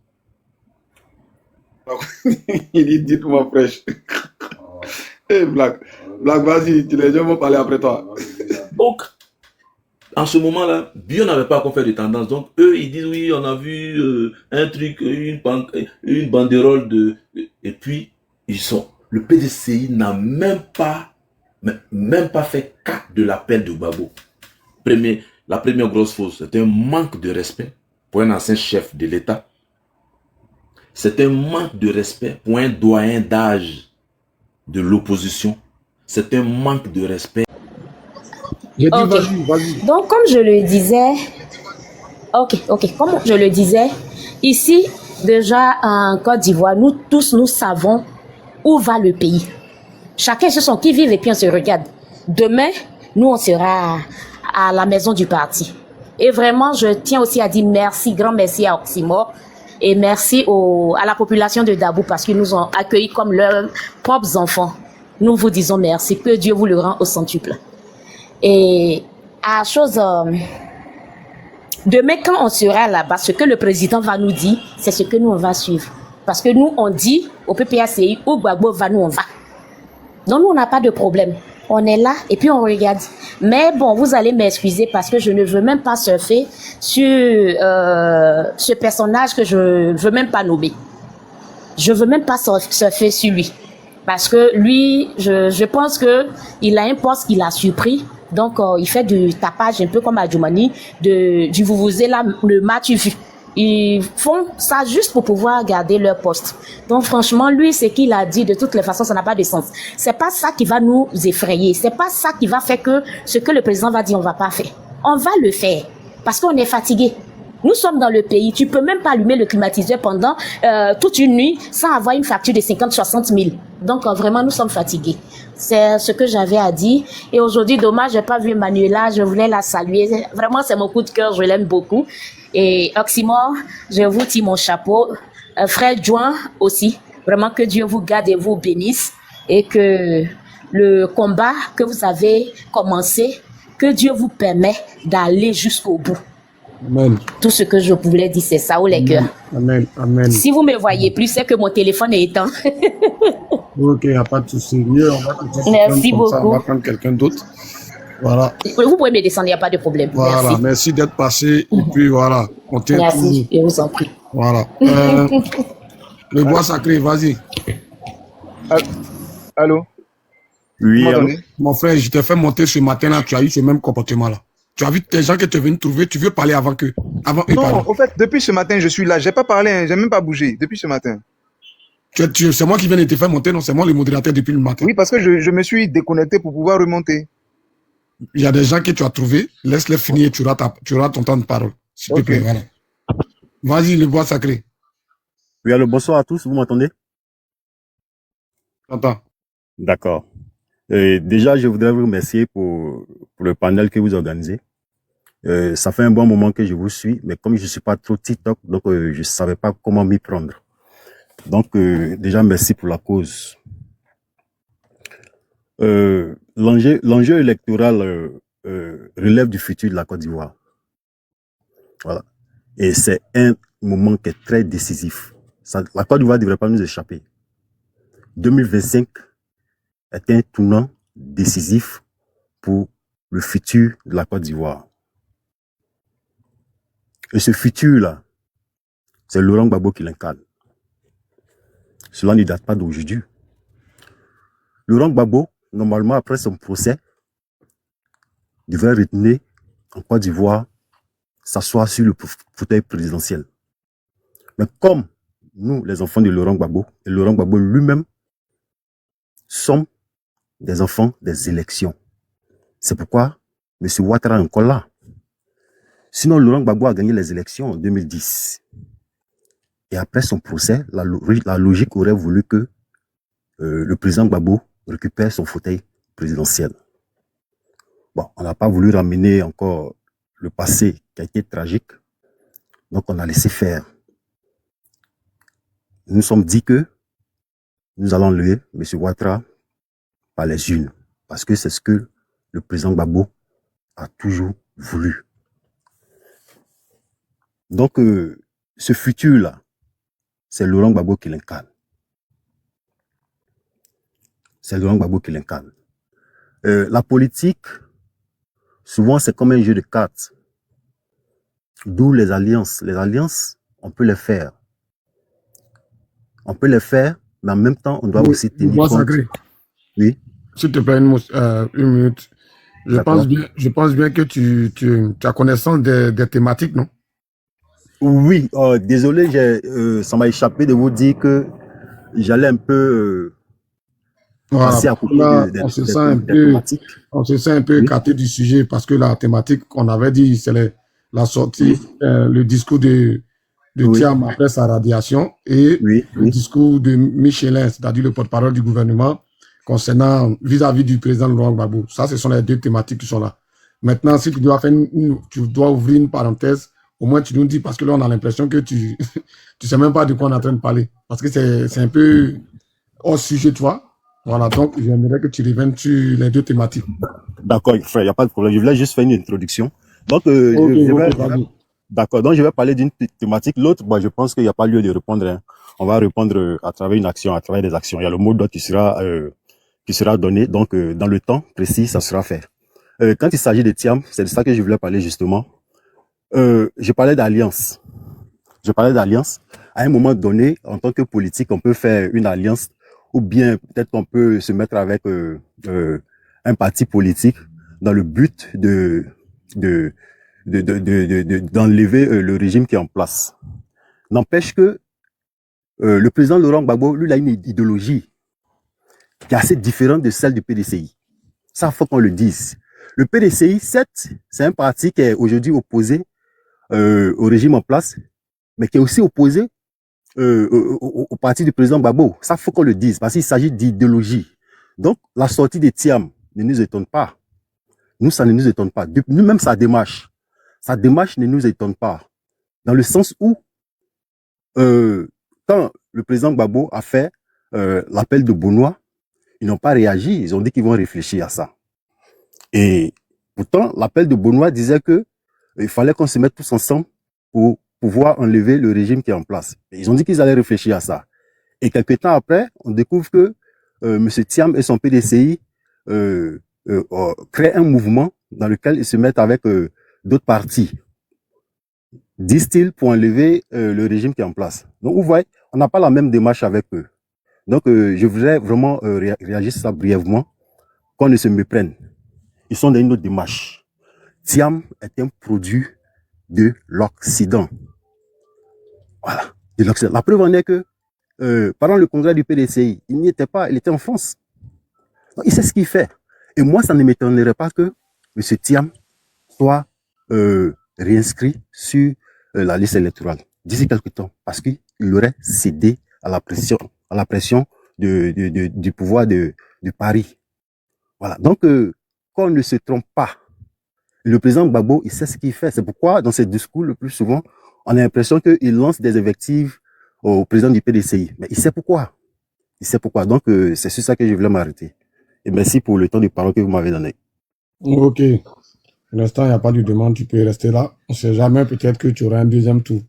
Il dit, dites-moi prêche. Hey, Black, vas-y, les gens vont parler après toi. Donc, en ce moment-là, Bion n'avait pas encore fait de tendance. Donc, eux, ils disent, oui, on a vu un truc, une banderole de... Et puis, le PDCI n'a même pas fait cas de l'appel de Gbagbo. La première grosse fausse, c'est un manque de respect pour un ancien chef de l'État. C'est un manque de respect pour un doyen d'âge de l'opposition. C'est un manque de respect. J'ai dit, Ok. vas-y. Donc, comme je le disais, comme je le disais, ici, déjà en Côte d'Ivoire, nous tous, nous savons où va le pays. Chacun se son qui vive et puis on se regarde. Demain, nous, on sera à la maison du parti. Et vraiment, je tiens aussi à dire merci, grand merci à Oxymore et merci à la population de Dabou parce qu'ils nous ont accueillis comme leurs propres enfants. Nous vous disons merci. Que Dieu vous le rend au centuple. Et à chose, demain quand on sera là-bas, ce que le président va nous dire, c'est ce que nous on va suivre. Parce que nous on dit au PPACI, où Gbagbo va, nous on va. Donc nous on n'a pas de problème. On est là et puis on regarde. Mais bon, vous allez m'excuser parce que je ne veux même pas surfer sur ce personnage que je veux même pas nommer. Je veux même pas surfer sur lui. Parce que lui, je pense que il a un poste qu'il a surpris. Donc, il fait du tapage un peu comme Adjoumani, du vuvuzela, le match vu. Ils font ça juste pour pouvoir garder leur poste. Donc, franchement, lui, ce qu'il a dit, de toutes les façons, ça n'a pas de sens. C'est pas ça qui va nous effrayer. C'est pas ça qui va faire que ce que le président va dire, on va pas faire. On va le faire. Parce qu'on est fatigué. Nous sommes dans le pays. Tu peux même pas allumer le climatiseur pendant toute une nuit sans avoir une facture de 50-60 000. Donc, vraiment, nous sommes fatigués. C'est ce que j'avais à dire. Et aujourd'hui, dommage, j'ai pas vu Manuela. Je voulais la saluer. Vraiment, c'est mon coup de cœur. Je l'aime beaucoup. Et Oxymore, je vous tire mon chapeau. Frère Join aussi. Vraiment, que Dieu vous garde et vous bénisse. Et que le combat que vous avez commencé, que Dieu vous permet d'aller jusqu'au bout. Amen. Tout ce que je voulais dire, c'est ça, ou les cœurs. Amen. Amen. Si vous me voyez plus, c'est que mon téléphone est éteint. Ok, il n'y a pas de souci. Mieux, on va Merci comme ça, on beaucoup. va prendre quelqu'un d'autre. Voilà. Vous pouvez me descendre, il n'y a pas de problème. Voilà. Merci. Merci d'être passé. Et puis voilà. On tient Merci, tout. je vous en prie. Voilà. Le bois sacré, vas-y. Allô? Oui, Vous allô? m'entendez? Mon frère, je t'ai fait monter ce matin-là, tu as eu ce même comportement-là. Tu as vu des gens qui te viennent trouver, tu veux parler avant eux. Non, pardon. en fait, depuis ce matin, je suis là. J'ai pas parlé, hein, j'ai même pas bougé. Depuis ce matin. C'est moi qui viens de te faire monter, non, c'est moi le modérateur depuis le matin. Oui, parce que je me suis déconnecté pour pouvoir remonter. Il y a des gens que tu as trouvés, laisse-les finir et tu auras ton temps de parole. S'il te Ok. plaît, voilà. Vas-y, le bois sacré. Oui, allô, bonsoir à tous, vous m'entendez? J'entends. D'accord. Déjà, je voudrais vous remercier pour le panel que vous organisez. Ça fait un bon moment que je vous suis, mais comme je suis pas trop TikTok, donc je savais pas comment m'y prendre. Donc, déjà, merci pour la cause. L'enjeu électoral relève du futur de la Côte d'Ivoire. Voilà. Et c'est un moment qui est très décisif. La Côte d'Ivoire ne devrait pas nous échapper. 2025 est un tournant décisif pour le futur de la Côte d'Ivoire. Et ce futur-là, c'est Laurent Gbagbo qui l'incarne. Cela ne date pas d'aujourd'hui. Laurent Gbagbo, normalement, après son procès, devrait retourner en Côte d'Ivoire, s'asseoir sur le fauteuil présidentiel. Mais comme nous, les enfants de Laurent Gbagbo, et Laurent Gbagbo lui-même, sommes des enfants des élections. C'est pourquoi M. Ouattara est encore là. Sinon, Laurent Gbagbo a gagné les élections en 2010. Et après son procès, la logique aurait voulu que le président Gbagbo récupère son fauteuil présidentiel. Bon, on n'a pas voulu ramener encore le passé qui a été tragique. Donc, on a laissé faire. Nous nous sommes dit que nous allons lever M. Ouattara par les unes. Parce que c'est ce que le président Gbagbo a toujours voulu. Donc, ce futur-là, c'est Laurent Gbagbo qui l'incarne. C'est Laurent Gbagbo qui l'incarne. La politique, souvent, c'est comme un jeu de cartes. D'où les alliances. Les alliances, on peut les faire. On peut les faire, mais en même temps, on doit aussi tenir compte. Sacré. Oui. S'il te plaît, une minute. Je pense bien que tu as connaissance des thématiques, non? Oui, désolé, ça m'a échappé de vous dire que j'allais un peu passer à côté on se sent un peu écarté du sujet parce que la thématique qu'on avait dit, c'est la sortie, le discours de Thiam après sa radiation et le discours de Michelin, c'est-à-dire le porte-parole du gouvernement concernant vis-à-vis du président Laurent Gbagbo. Ça, ce sont les deux thématiques qui sont là. Maintenant, si tu dois ouvrir une parenthèse, au moins tu nous dis, parce que là, on a l'impression que tu sais même pas de quoi on est en train de parler. Parce que c'est un peu hors sujet, tu vois. Voilà, donc j'aimerais que tu reviennes sur les deux thématiques. D'accord, frère, il n'y a pas de problème. Je voulais juste faire une introduction. Donc, d'accord, donc je vais parler d'une thématique. L'autre, je pense qu'il n'y a pas lieu de répondre. Hein. On va répondre à travers une action, à travers des actions. Il y a le mot d'ordre qui sera donné. Donc, dans le temps précis, ça sera fait. Quand il s'agit de Thiam, c'est de ça que je voulais parler justement. Je parlais d'alliance. À un moment donné, en tant que politique, on peut faire une alliance ou bien peut-être qu'on peut se mettre avec un parti politique dans le but d'enlever le régime qui est en place. N'empêche que le président Laurent Gbagbo, lui, il a une idéologie qui est assez différente de celle du PDCI. Ça, faut qu'on le dise. Le PDCI, certes, c'est un parti qui est aujourd'hui opposé au régime en place, mais qui est aussi opposé au parti du président Gbagbo. Ça, faut qu'on le dise, parce qu'il s'agit d'idéologie. Donc, la sortie de Thiam ne nous étonne pas. Nous, ça ne nous étonne pas. Nous-mêmes, sa démarche ne nous étonne pas. Dans le sens où, quand le président Gbagbo a fait l'appel de Benoît, ils n'ont pas réagi. Ils ont dit qu'ils vont réfléchir à ça. Et pourtant, l'appel de Benoît disait que il fallait qu'on se mette tous ensemble pour pouvoir enlever le régime qui est en place. Et ils ont dit qu'ils allaient réfléchir à ça. Et quelques temps après, on découvre que M. Thiam et son PDCI créent un mouvement dans lequel ils se mettent avec d'autres partis, disent-ils, pour enlever le régime qui est en place. Donc, vous voyez, on n'a pas la même démarche avec eux. Donc, je voudrais vraiment réagir sur ça brièvement, qu'on ne se méprenne. Ils sont dans une autre démarche. Thiam est un produit de l'Occident. Voilà, de l'Occident. La preuve en est que pendant le congrès du PDCI, il n'y était pas, il était en France. Donc, il sait ce qu'il fait. Et moi, ça ne m'étonnerait pas que M. Thiam soit réinscrit sur la liste électorale d'ici quelques temps, parce qu'il aurait cédé à la pression du pouvoir de Paris. Voilà. Donc, qu'on ne se trompe pas. Le président Gbagbo, il sait ce qu'il fait. C'est pourquoi, dans ses discours, le plus souvent, on a l'impression qu'il lance des invectives au président du PDCI. Mais il sait pourquoi. Il sait pourquoi. Donc, c'est sur ça que je voulais m'arrêter. Et merci pour le temps de parole que vous m'avez donné. Ok. Pour l'instant, il n'y a pas de demande. Tu peux rester là. On ne sait jamais, peut-être que tu auras un deuxième tour.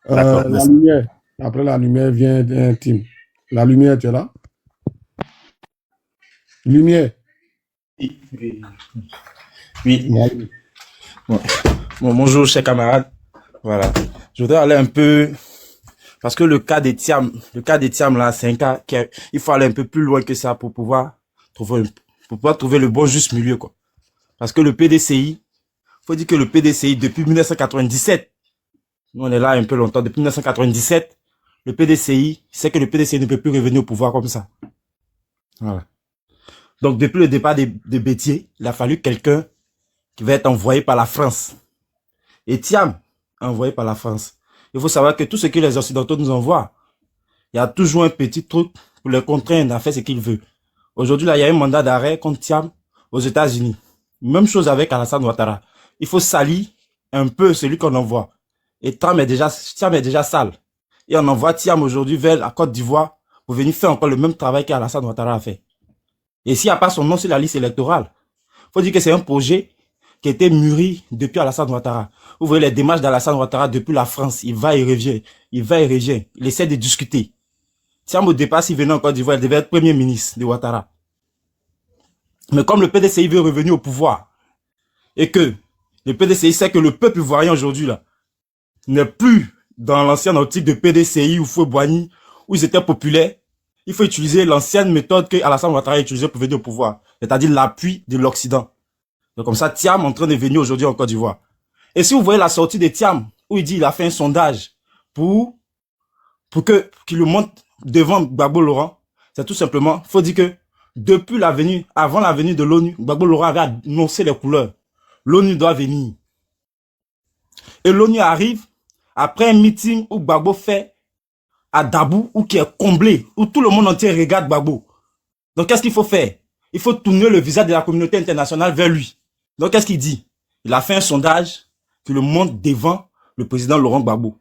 La lumière. Après la lumière vient un team. La lumière, tu es là? Lumière. Oui. Bon, bonjour, chers camarades. Voilà. Je voudrais aller un peu, parce que le cas des Thiam là, c'est un cas il faut aller un peu plus loin que ça pour pouvoir trouver le bon juste milieu, quoi. Parce que le PDCI, faut dire que le PDCI, depuis 1997, Nous, on est là un peu longtemps. Depuis 1997, le PDCI sait que le PDCI ne peut plus revenir au pouvoir comme ça. Voilà. Donc, depuis le départ de Bétier, il a fallu quelqu'un qui va être envoyé par la France. Et Thiam, envoyé par la France. Il faut savoir que tout ce que les Occidentaux nous envoient, il y a toujours un petit truc pour les contraindre à faire ce qu'ils veulent. Aujourd'hui, là, il y a un mandat d'arrêt contre Thiam aux États-Unis. Même chose avec Alassane Ouattara. Il faut salir un peu celui qu'on envoie. Et Thiam est déjà sale. Et on envoie Thiam aujourd'hui vers la Côte d'Ivoire pour venir faire encore le même travail qu'Alassane Ouattara a fait. Et s'il n'y a pas son nom sur la liste électorale, faut dire que c'est un projet qui a été mûri depuis Alassane Ouattara. Vous voyez les démarches d'Alassane Ouattara depuis la France. Il va et revient. Il va et revient. Il essaie de discuter. Thiam, au départ, s'il venait en Côte d'Ivoire, il devait être premier ministre de Ouattara. Mais comme le PDCI veut revenir au pouvoir, et que le PDCI sait que le peuple ivoirien aujourd'hui, là, n'est plus dans l'ancienne optique de PDCI ou Fouet-Boigny, où ils étaient populaires, il faut utiliser l'ancienne méthode que Alassane Ouattara a utilisée pour venir au pouvoir, c'est-à-dire l'appui de l'Occident. Donc comme ça, Thiam est en train de venir aujourd'hui en Côte d'Ivoire. Et si vous voyez la sortie de Thiam, où il dit qu'il a fait un sondage pour qu'il le monte devant Gbagbo Laurent, c'est tout simplement, faut dire que depuis avant la venue de l'ONU, Gbagbo Laurent avait annoncé les couleurs. L'ONU doit venir. Et l'ONU arrive après un meeting où Gbagbo fait à Dabou, où qui est comblé, où tout le monde entier regarde Gbagbo. Donc qu'est-ce qu'il faut faire? Il faut tourner le visage de la communauté internationale vers lui. Donc qu'est-ce qu'il dit? Il a fait un sondage qui le monte devant le président Laurent Gbagbo.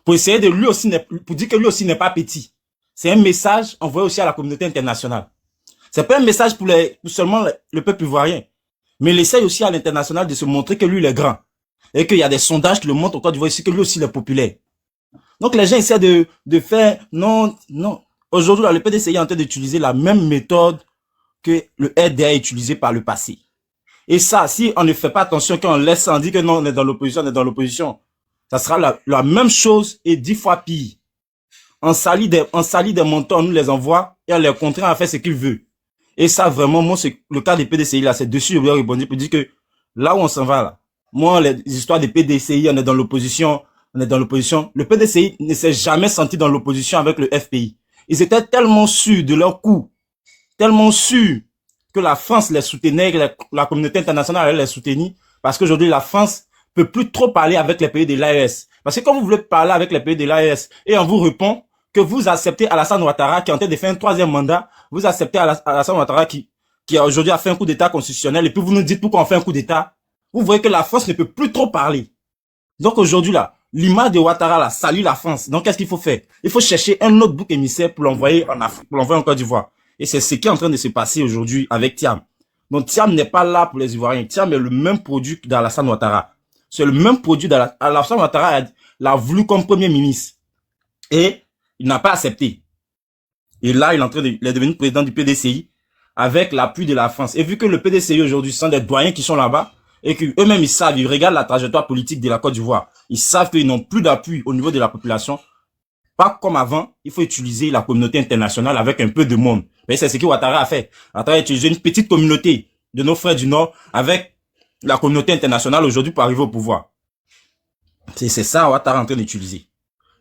Pour essayer de lui aussi, pour dire que lui aussi n'est pas petit. C'est un message envoyé aussi à la communauté internationale. C'est pas un message pour seulement le peuple ivoirien. Mais il essaye aussi à l'international de se montrer que lui il est grand. Et qu'il y a des sondages qui le montrent au Côte d'Ivoire ici que lui aussi il est populaire. Donc les gens essaient de faire, non. Aujourd'hui, le PDCI est en train d'utiliser la même méthode que le RDA a utilisé par le passé. Et ça, si on ne fait pas attention, qu'on laisse, on dit que non, on est dans l'opposition, ça sera la même chose et 10 fois pire. On salit des montants, on nous les envoie et on les contraint à faire ce qu'ils veulent. Et ça, vraiment, moi, c'est le cas des PDCI là, c'est dessus, je voulais rebondir pour dire que là où on s'en va là, moi, les histoires des PDCI, on est dans l'opposition. Le PDCI ne s'est jamais senti dans l'opposition avec le FPI. Ils étaient tellement sûrs de leur coup, tellement sûrs que la France les soutenait, que la communauté internationale allait les soutenir, parce qu'aujourd'hui, la France peut plus trop parler avec les pays de l'AES. Parce que quand vous voulez parler avec les pays de l'AES et on vous répond que vous acceptez Alassane Ouattara qui est en train de faire un 3e mandat, vous acceptez Alassane Ouattara qui aujourd'hui a fait un coup d'état constitutionnel et puis vous nous dites pourquoi on fait un coup d'état, vous voyez que la France ne peut plus trop parler. Donc aujourd'hui là, l'image de Ouattara là salue la France. Donc qu'est-ce qu'il faut faire? Il faut chercher un autre bouc émissaire pour l'envoyer en Afrique, pour l'envoyer en Côte d'Ivoire. Et c'est ce qui est en train de se passer aujourd'hui avec Thiam. Donc Thiam n'est pas là pour les Ivoiriens. Thiam est le même produit d'Alassane Ouattara. C'est le même produit d'Alassane Ouattara l'a voulu comme premier ministre. Et il n'a pas accepté. Et là, il est devenu président du PDCI avec l'appui de la France. Et vu que le PDCI aujourd'hui sont des doyens qui sont là-bas, et qu'eux-mêmes ils savent, ils regardent la trajectoire politique de la Côte d'Ivoire, ils savent qu'ils n'ont plus d'appui au niveau de la population. Pas comme avant, il faut utiliser la communauté internationale avec un peu de monde. Mais c'est ce que Ouattara a fait. Ouattara a utilisé une petite communauté de nos frères du Nord avec la communauté internationale aujourd'hui pour arriver au pouvoir. C'est ça Ouattara est en train d'utiliser.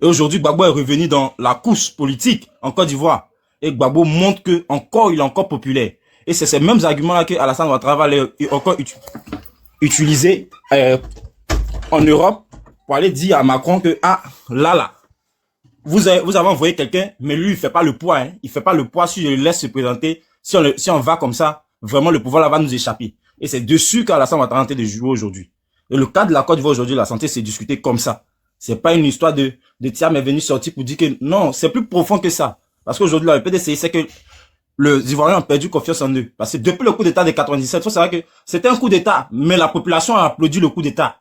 Et aujourd'hui, Gbagbo est revenu dans la course politique en Côte d'Ivoire. Et Gbagbo montre que il est encore populaire. Et c'est ces mêmes arguments-là que Alassane Ouattara va encore utiliser en Europe pour aller dire à Macron que vous avez envoyé quelqu'un, mais lui il fait pas le poids, hein. Il fait pas le poids si je le laisse se présenter, si on va comme ça, vraiment le pouvoir là va nous échapper. Et c'est dessus qu'Alassane Ouattara est en train de jouer aujourd'hui. Et le cas de la Côte d'Ivoire aujourd'hui, la santé c'est discuté comme ça. C'est pas une histoire de Thiam est venu sortir pour dire que non, c'est plus profond que ça. Parce qu'aujourd'hui le PDCI c'est que les Ivoiriens ont perdu confiance en eux. Parce que depuis le coup d'état de 97, il faut savoir que c'était un coup d'état, mais la population a applaudi le coup d'état.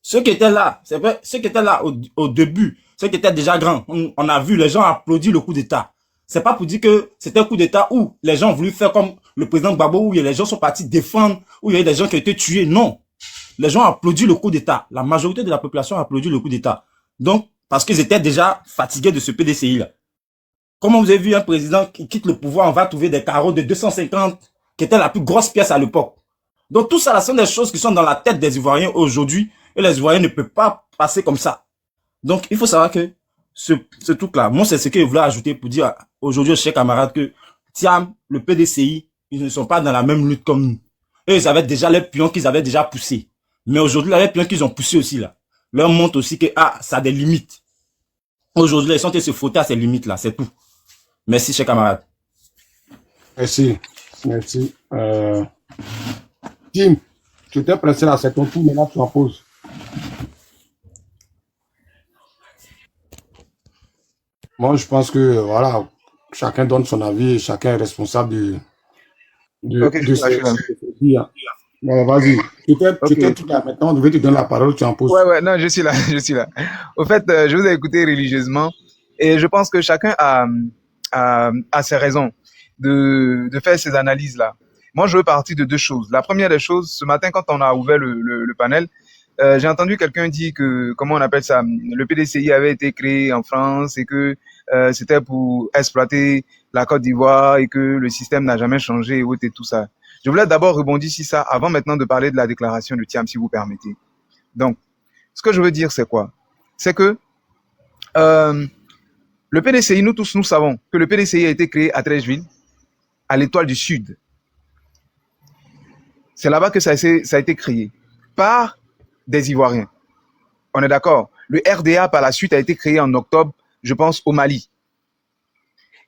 Ceux qui étaient là, c'est vrai, ceux qui étaient là au début, ceux qui étaient déjà grands, on a vu les gens applaudissent le coup d'état. C'est pas pour dire que c'était un coup d'état où les gens ont voulu faire comme le président Gbagbo, où les gens sont partis défendre, où il y a eu des gens qui ont été tués. Non. Les gens ont applaudi le coup d'état. La majorité de la population a applaudi le coup d'état. Donc, parce qu'ils étaient déjà fatigués de ce PDCI là. Comment vous avez vu un président qui quitte le pouvoir, on va trouver des carreaux de 250, qui était la plus grosse pièce à l'époque. Donc tout ça, là, sont des choses qui sont dans la tête des Ivoiriens aujourd'hui. Et les Ivoiriens ne peuvent pas passer comme ça. Donc, il faut savoir que ce truc-là, moi, c'est ce que je voulais ajouter pour dire aujourd'hui aux chers camarades que Thiam, le PDCI, ils ne sont pas dans la même lutte comme nous. Eux, ils avaient déjà les pions qu'ils avaient déjà poussés. Mais aujourd'hui, les pions qu'ils ont poussés aussi, là, leur montrent aussi que, ça a des limites. Aujourd'hui, ils sont en train de se frotter à ces limites-là, c'est tout. Merci, chers camarades. Merci. Merci. Tim, tu t'es pressé là, c'est ton tour, maintenant tu en poses. Moi, je pense que, voilà, chacun donne son avis et chacun est responsable Ok, de je suis là. ce qu'il y a. Bon, vas-y. Tu t'es tout là maintenant, je vais te donner la parole, tu en poses. Ouais, non, je suis là, je suis là. Au fait, je vous ai écouté religieusement et je pense que chacun a ses raisons de faire ces analyses-là. Moi, je veux partir de deux choses. La première des choses, ce matin, quand on a ouvert le panel, j'ai entendu quelqu'un dire que, comment on appelle ça, le PDCI avait été créé en France et que c'était pour exploiter la Côte d'Ivoire et que le système n'a jamais changé et tout ça. Je voulais d'abord rebondir sur ça avant maintenant de parler de la déclaration de Thiam, si vous permettez. Donc, ce que je veux dire, c'est quoi? C'est que le PDCI, nous tous, nous savons que le PDCI a été créé à Treichville, à l'Étoile du Sud. C'est là-bas que ça a été créé par des Ivoiriens. On est d'accord? Le RDA, par la suite, a été créé en octobre, je pense, au Mali.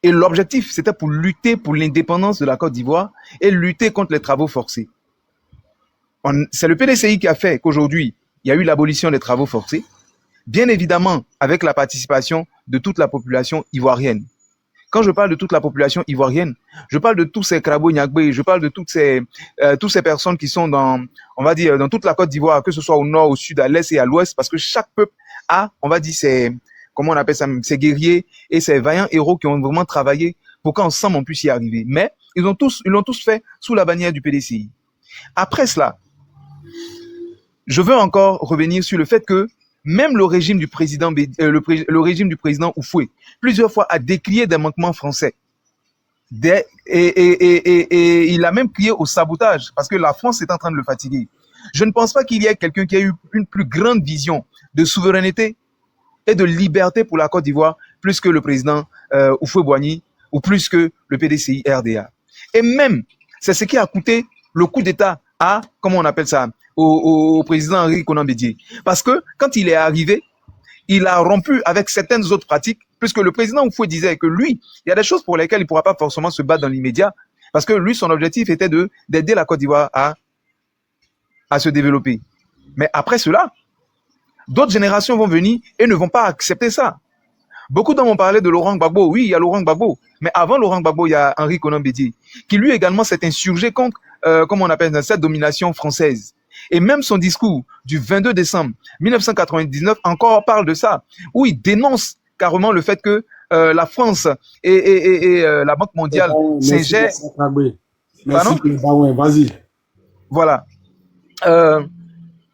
Et l'objectif, c'était pour lutter pour l'indépendance de la Côte d'Ivoire et lutter contre les travaux forcés. C'est le PDCI qui a fait qu'aujourd'hui, il y a eu l'abolition des travaux forcés, bien évidemment avec la participation de toute la population ivoirienne. Quand je parle de toute la population ivoirienne, je parle de tous ces Krabo Nyagbe, je parle de toutes ces personnes qui sont dans, on va dire, dans toute la Côte d'Ivoire, que ce soit au nord, au sud, à l'est et à l'ouest, parce que chaque peuple a, on va dire, comment on appelle ça, ces guerriers et ces vaillants héros qui ont vraiment travaillé pour qu'ensemble on puisse y arriver. Mais ils l'ont tous fait sous la bannière du PDCI. Après cela, je veux encore revenir sur le fait que même le régime du président Houphouët, plusieurs fois a décrié des manquements français. Et il a même crié au sabotage parce que la France est en train de le fatiguer. Je ne pense pas qu'il y ait quelqu'un qui a eu une plus grande vision de souveraineté et de liberté pour la Côte d'Ivoire plus que le président Houphouët-Boigny ou plus que le PDCI RDA. Et même, c'est ce qui a coûté le coup d'État à, comment on appelle ça, au président Henri Konan Bédié. Parce que quand il est arrivé, il a rompu avec certaines autres pratiques, puisque le président Houphouët disait que lui, il y a des choses pour lesquelles il ne pourra pas forcément se battre dans l'immédiat, parce que lui, son objectif était d'aider la Côte d'Ivoire à se développer. Mais après cela, d'autres générations vont venir et ne vont pas accepter ça. Beaucoup d'hommes ont parlé de Laurent Gbagbo. Oui, il y a Laurent Gbagbo. Mais avant Laurent Gbagbo, il y a Henri Konan Bédié, qui lui également s'est insurgé contre, comment on appelle ça, cette domination française. Et même son discours du 22 décembre 1999 encore parle de ça, où il dénonce carrément le fait que la France et la Banque mondiale s'ingèrent. Merci, vas-y. Voilà.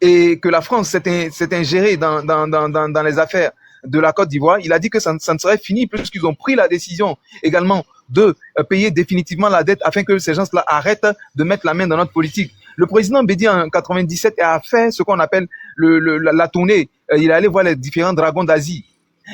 Et que la France s'est ingérée dans les affaires de la Côte d'Ivoire. Il a dit que ça ne serait fini puisqu'ils ont pris la décision également de payer définitivement la dette afin que ces gens-là arrêtent de mettre la main dans notre politique. Le président Bédié en 97 a fait ce qu'on appelle la tournée. Il est allé voir les différents dragons d'Asie.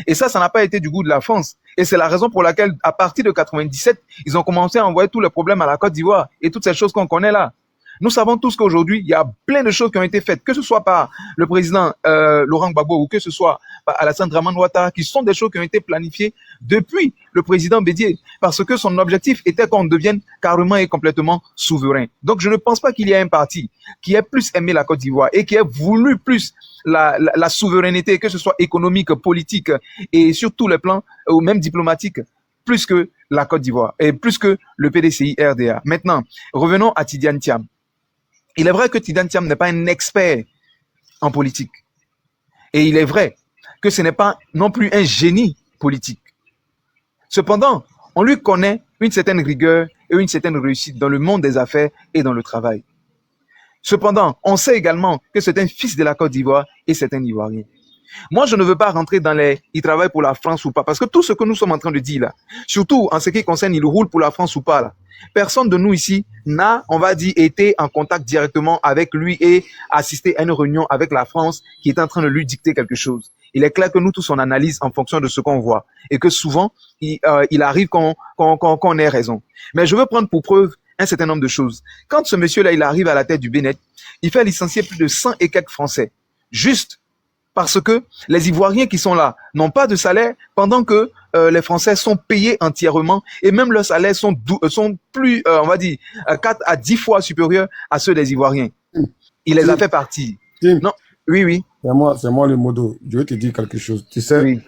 Et ça n'a pas été du goût de la France. Et c'est la raison pour laquelle, à partir de 97, ils ont commencé à envoyer tous les problèmes à la Côte d'Ivoire et toutes ces choses qu'on connaît là. Nous savons tous qu'aujourd'hui, il y a plein de choses qui ont été faites, que ce soit par le président Laurent Gbagbo ou que ce soit par Alassane Dramane Ouattara, qui sont des choses qui ont été planifiées depuis le président Bédié, parce que son objectif était qu'on devienne carrément et complètement souverain. Donc, je ne pense pas qu'il y ait un parti qui ait plus aimé la Côte d'Ivoire et qui ait voulu plus la souveraineté, que ce soit économique, politique et sur tous les plans, ou même diplomatique, plus que la Côte d'Ivoire et plus que le PDCI RDA. Maintenant, revenons à Tidiane Thiam. Il est vrai que Tidiane Thiam n'est pas un expert en politique. Et il est vrai que ce n'est pas non plus un génie politique. Cependant, on lui connaît une certaine rigueur et une certaine réussite dans le monde des affaires et dans le travail. Cependant, on sait également que c'est un fils de la Côte d'Ivoire et c'est un Ivoirien. Moi, je ne veux pas rentrer dans les « il travaille pour la France ou pas », parce que tout ce que nous sommes en train de dire là, surtout en ce qui concerne « il roule pour la France ou pas », là, personne de nous ici n'a, on va dire, été en contact directement avec lui et assisté à une réunion avec la France qui est en train de lui dicter quelque chose. Il est clair que nous tous, on analyse en fonction de ce qu'on voit et que souvent, il arrive qu'on ait raison. Mais je veux prendre pour preuve un certain nombre de choses. Quand ce monsieur-là, il arrive à la tête du Bénin, il fait licencier plus de 100 et quelques Français. Juste parce que les Ivoiriens qui sont là n'ont pas de salaire pendant que les Français sont payés entièrement et même leurs salaires sont plus, on va dire, 4 à 10 fois supérieurs à ceux des Ivoiriens. Il les a fait partir. Tim, Non, oui. c'est moi le modo. Je vais te dire quelque chose. Tu sais, Oui.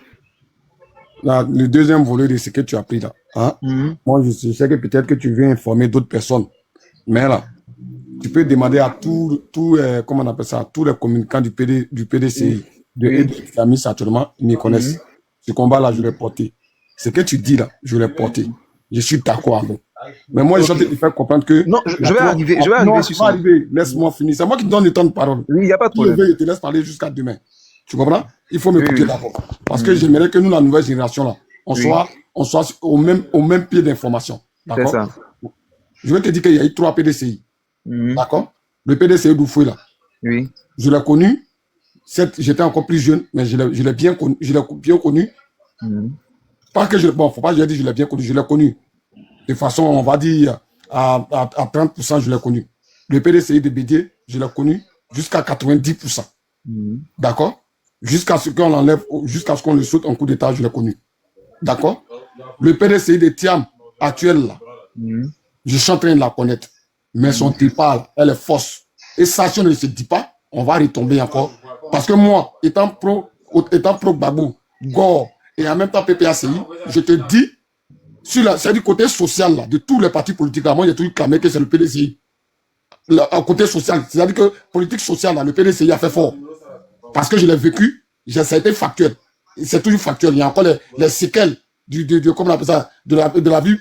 le deuxième volet de ce que tu as pris là, hein? Moi, je sais que peut-être que tu veux informer d'autres personnes. Mais là, tu peux demander à comment on appelle ça, tous les communicants du PDCI, de famille, actuellement, ils me connaissent. Ce combat-là, je l'ai porté. Ce que tu dis là, je l'ai porté. Je suis d'accord avec. Mais moi, je vais te faire comprendre que... Non, je vais arriver sur ça. Laisse-moi finir. C'est moi qui te donne le temps de parole. Oui, il n'y a pas de Si je problème. veux, je te laisse parler jusqu'à demain. Tu comprends? Il faut m'écouter Oui. d'abord. Parce que j'aimerais que nous, la nouvelle génération, là, on soit au même pied d'information. C'est D'accord? ça. Je vais te dire qu'il y a eu 3 PDCI. D'accord? Le PDCI d'Oufoué, là. Oui. Je l'ai connu. Certes, j'étais encore plus jeune, mais je l'ai bien connu. Je l'ai bien connu. Pas que faut pas que je dise je l'ai bien connu. Je l'ai connu. De façon, on va dire, à 30%, je l'ai connu. Le PDCI de Bédier, je l'ai connu jusqu'à 90%. D'accord? Jusqu'à ce qu'on l'enlève, jusqu'à ce qu'on le saute en coup d'état, je l'ai connu. D'accord? Le PDCI de Thiam, actuel, là, je suis en train de la connaître. Mais son départ, elle est fausse. Et ça, si on ne se dit pas, on va retomber encore. Parce que moi, étant pro Gbagbo, Gore, et en même temps PPACI, je te dis, c'est du côté social, là, de tous les partis politiques, là, moi, j'ai toujours clamé que c'est le PDCI. Au côté social, c'est-à-dire que politique sociale, là, le PDCI a fait fort. Parce que je l'ai vécu, ça a été factuel. C'est toujours factuel. Il y a encore les séquelles comment on appelle ça, de la vie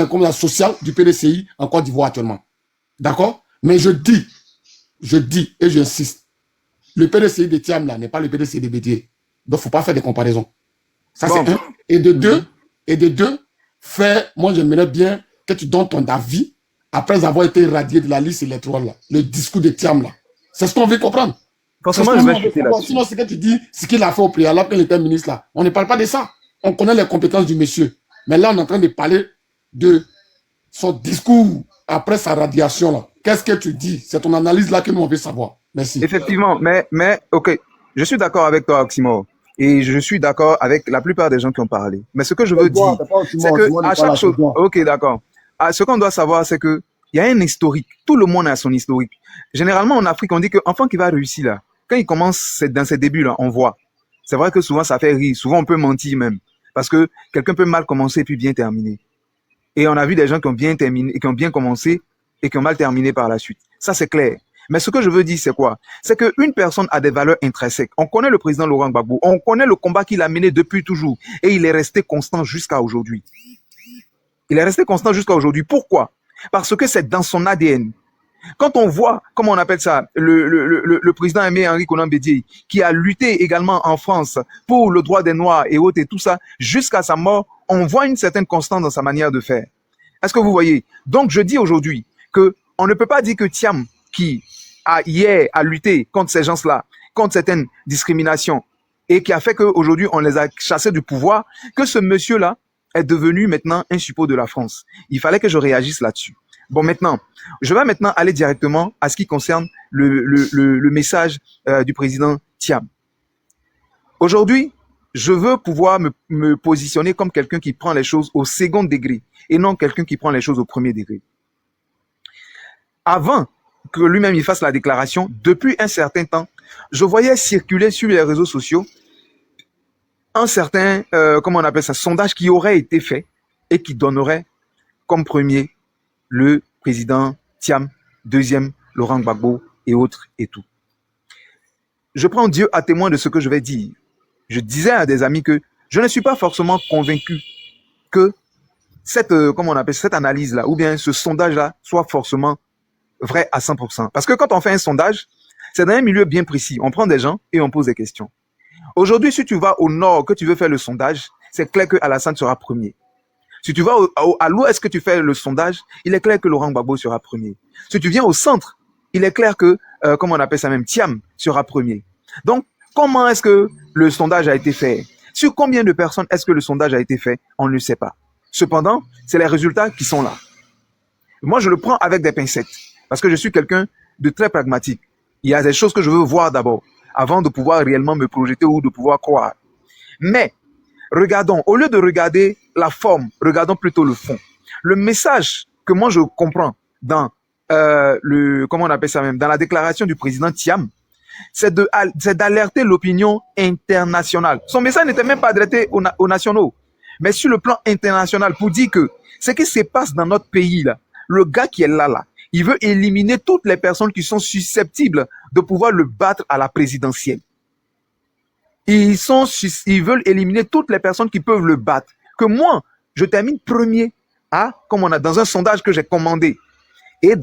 comme la sociale du PDCI en Côte d'Ivoire actuellement. D'accord? Mais je dis et j'insiste, le PDCI de Thiam là n'est pas le PDCI de Bédier. Donc, faut pas faire des comparaisons. Ça, c'est un. Et de deux, moi, j'aimerais bien que tu donnes ton avis après avoir été irradié de la liste électorale là. Le discours de Thiam là. C'est ce qu'on veut comprendre. Forcément, je vais chuter là-dessus. Sinon, ce que tu dis, ce qu'il a fait au préalable quand il était ministre là, on ne parle pas de ça. On connaît les compétences du monsieur. Mais là, on est en train de parler de son discours après sa radiation là. Qu'est-ce que tu dis? C'est ton analyse là que nous on veut savoir. Merci. Effectivement, mais ok, je suis d'accord avec toi, Oxymore. Et je suis d'accord avec la plupart des gens qui ont parlé. Mais ce que je veux dire, c'est que à chaque chose, ok, d'accord. Ce qu'on doit savoir, c'est que il y a un historique. Tout le monde a son historique. Généralement, en Afrique, on dit qu'un enfant qui va réussir là, quand il commence dans ses débuts là, on voit. C'est vrai que souvent ça fait rire. Souvent on peut mentir même, parce que quelqu'un peut mal commencer puis bien terminer. Et on a vu des gens qui ont bien terminé, et qui ont bien commencé et qui ont mal terminé par la suite. Ça c'est clair. Mais ce que je veux dire, c'est quoi? C'est qu'une personne a des valeurs intrinsèques. On connaît le président Laurent Gbagbo, on connaît le combat qu'il a mené depuis toujours, et il est resté constant jusqu'à aujourd'hui. Il est resté constant jusqu'à aujourd'hui. Pourquoi? Parce que c'est dans son ADN. Quand on voit, comment on appelle ça, le président Aimé Henri Konan Bédié, qui a lutté également en France pour le droit des Noirs et autres et tout ça, jusqu'à sa mort, on voit une certaine constance dans sa manière de faire. Est-ce que vous voyez? Donc je dis aujourd'hui que on ne peut pas dire que Thiam, qui hier a lutté contre ces gens-là, contre certaines discriminations, et qui a fait qu'aujourd'hui on les a chassés du pouvoir, que ce monsieur-là est devenu maintenant un suppôt de la France. Il fallait que je réagisse là-dessus. Bon, maintenant, je vais maintenant aller directement à ce qui concerne le message du président Thiam. Aujourd'hui, je veux pouvoir me positionner comme quelqu'un qui prend les choses au second degré et non quelqu'un qui prend les choses au premier degré. Avant que lui-même il fasse la déclaration, depuis un certain temps, je voyais circuler sur les réseaux sociaux un certain, comment on appelle ça, sondage qui aurait été fait et qui donnerait comme premier le président Thiam, deuxième Laurent Gbagbo et autres et tout. Je prends Dieu à témoin de ce que je vais dire. Je disais à des amis que je ne suis pas forcément convaincu que cette, comment on appelle cette analyse-là, ou bien ce sondage-là, soit forcément vrai à 100%. Parce que quand on fait un sondage, c'est dans un milieu bien précis. On prend des gens et on pose des questions. Aujourd'hui, si tu vas au nord, que tu veux faire le sondage, c'est clair que Alassane sera premier. Si tu vas à l'ouest que tu fais le sondage, il est clair que Laurent Gbagbo sera premier. Si tu viens au centre, il est clair que, comment on appelle ça même, Thiam sera premier. Donc, comment est-ce que le sondage a été fait? Sur combien de personnes est-ce que le sondage a été fait? On ne le sait pas. Cependant, c'est les résultats qui sont là. Moi, je le prends avec des pincettes parce que je suis quelqu'un de très pragmatique. Il y a des choses que je veux voir d'abord avant de pouvoir réellement me projeter ou de pouvoir croire. Mais, regardons, au lieu de regarder la forme, regardons plutôt le fond. Le message que moi je comprends dans comment on appelle ça même, dans la déclaration du président Thiam, c'est d'alerter l'opinion internationale. Son message n'était même pas adressé aux nationaux, mais sur le plan international pour dire que ce qui se passe dans notre pays là, le gars qui est là, il veut éliminer toutes les personnes qui sont susceptibles de pouvoir le battre à la présidentielle. Ils veulent éliminer toutes les personnes qui peuvent le battre. Que moi, je termine premier comme on a dans un sondage que j'ai commandé. Et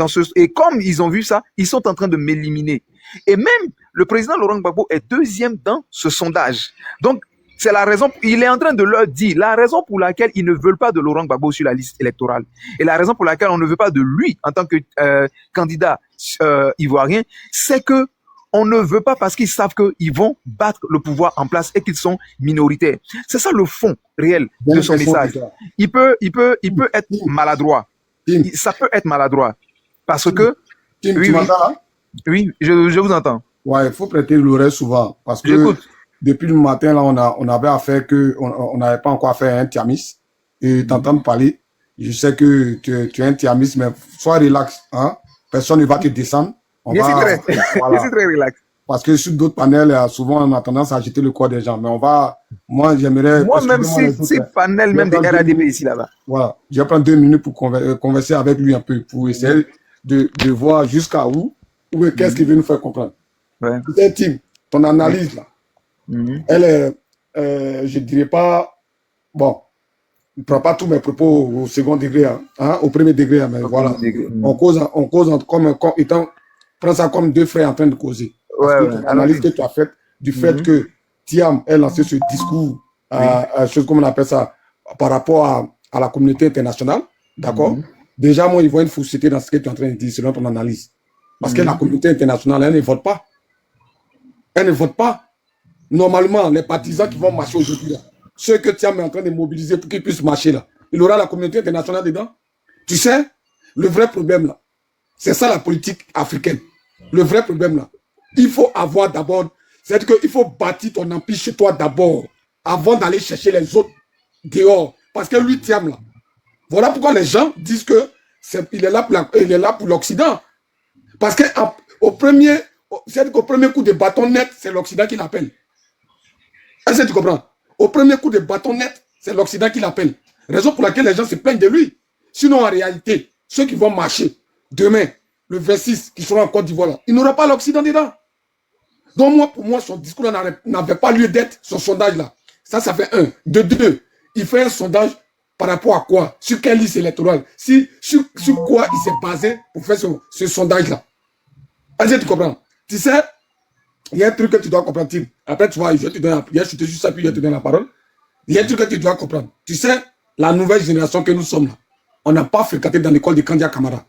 comme ils ont vu ça, ils sont en train de m'éliminer. Et même le président Laurent Gbagbo est deuxième dans ce sondage. Donc, c'est la raison, il est en train de leur dire la raison pour laquelle ils ne veulent pas de Laurent Gbagbo sur la liste électorale. Et la raison pour laquelle on ne veut pas de lui en tant que candidat ivoirien, c'est que on ne veut pas parce qu'ils savent qu'ils vont battre le pouvoir en place et qu'ils sont minoritaires. C'est ça le fond réel de son message. Il peut être maladroit. Ça peut être maladroit. Parce que... Tim, tu m'entends là? Oui, je vous entends. Ouais, il faut prêter l'oreille souvent. Parce que depuis le matin, là, on avait affaire on n'avait pas encore affaire à un Thiamis. Et t'entends parler. Je sais que tu es un Thiamis, mais sois relax. Hein? Personne ne va te descendre. Je suis très relax. Parce que sur d'autres panels, souvent, on a tendance à agiter le corps des gens. Mais moi, j'aimerais... Moi-même, si panel, même des RADP ici, là-bas. Voilà. Je vais prendre 2 minutes pour converser avec lui un peu, pour essayer de voir jusqu'à où qu'est-ce qu'il veut nous faire comprendre. Ouais. Tim, ton analyse, là, elle est, je dirais pas... Bon, ne prends pas tous mes propos au second degré, au premier degré, mais voilà. On cause prends ça comme deux frères en train de causer. L'analyse que tu as faite du fait que Thiam ait lancé ce discours, chose comme on appelle ça, par rapport à la communauté internationale, d'accord? Déjà, moi, il voit une fausseté dans ce que tu es en train de dire, selon ton analyse. Parce que la communauté internationale, elle ne vote pas. Elle ne vote pas. Normalement, les partisans qui vont marcher aujourd'hui, là, ceux que Thiam est en train de mobiliser pour qu'ils puissent marcher, là, il aura la communauté internationale dedans. Tu sais, le vrai problème, là, c'est ça la politique africaine. Le vrai problème, là, il faut avoir d'abord, c'est-à-dire qu'il faut bâtir ton empire chez toi d'abord, avant d'aller chercher les autres dehors. Parce que lui, Thiam, là, voilà pourquoi les gens disent que il est là pour l'Occident. Parce qu'au premier coup de bâton net, c'est l'Occident qui l'appelle. Est-ce que tu comprends? Au premier coup de bâton net, c'est l'Occident qui l'appelle. Raison pour laquelle les gens se plaignent de lui. Sinon, en réalité, ceux qui vont marcher demain, le 26, qui seront en Côte d'Ivoire, là, il n'aura pas l'Occident dedans. Donc, pour moi, son discours n'avait pas lieu d'être, son sondage-là. Ça fait un. De deux, il fait un sondage par rapport à quoi? Sur quelle liste électorale? Sur quoi il s'est basé pour faire ce sondage-là? Est-ce que tu comprends? Tu sais, il y a un truc que tu dois comprendre, Tim. Après, tu vois, je te juste ça, puis je te donne la parole. Il y a un truc que tu dois comprendre. Tu sais, la nouvelle génération que nous sommes là, on n'a pas fréquenté dans l'école de Kandia Camara.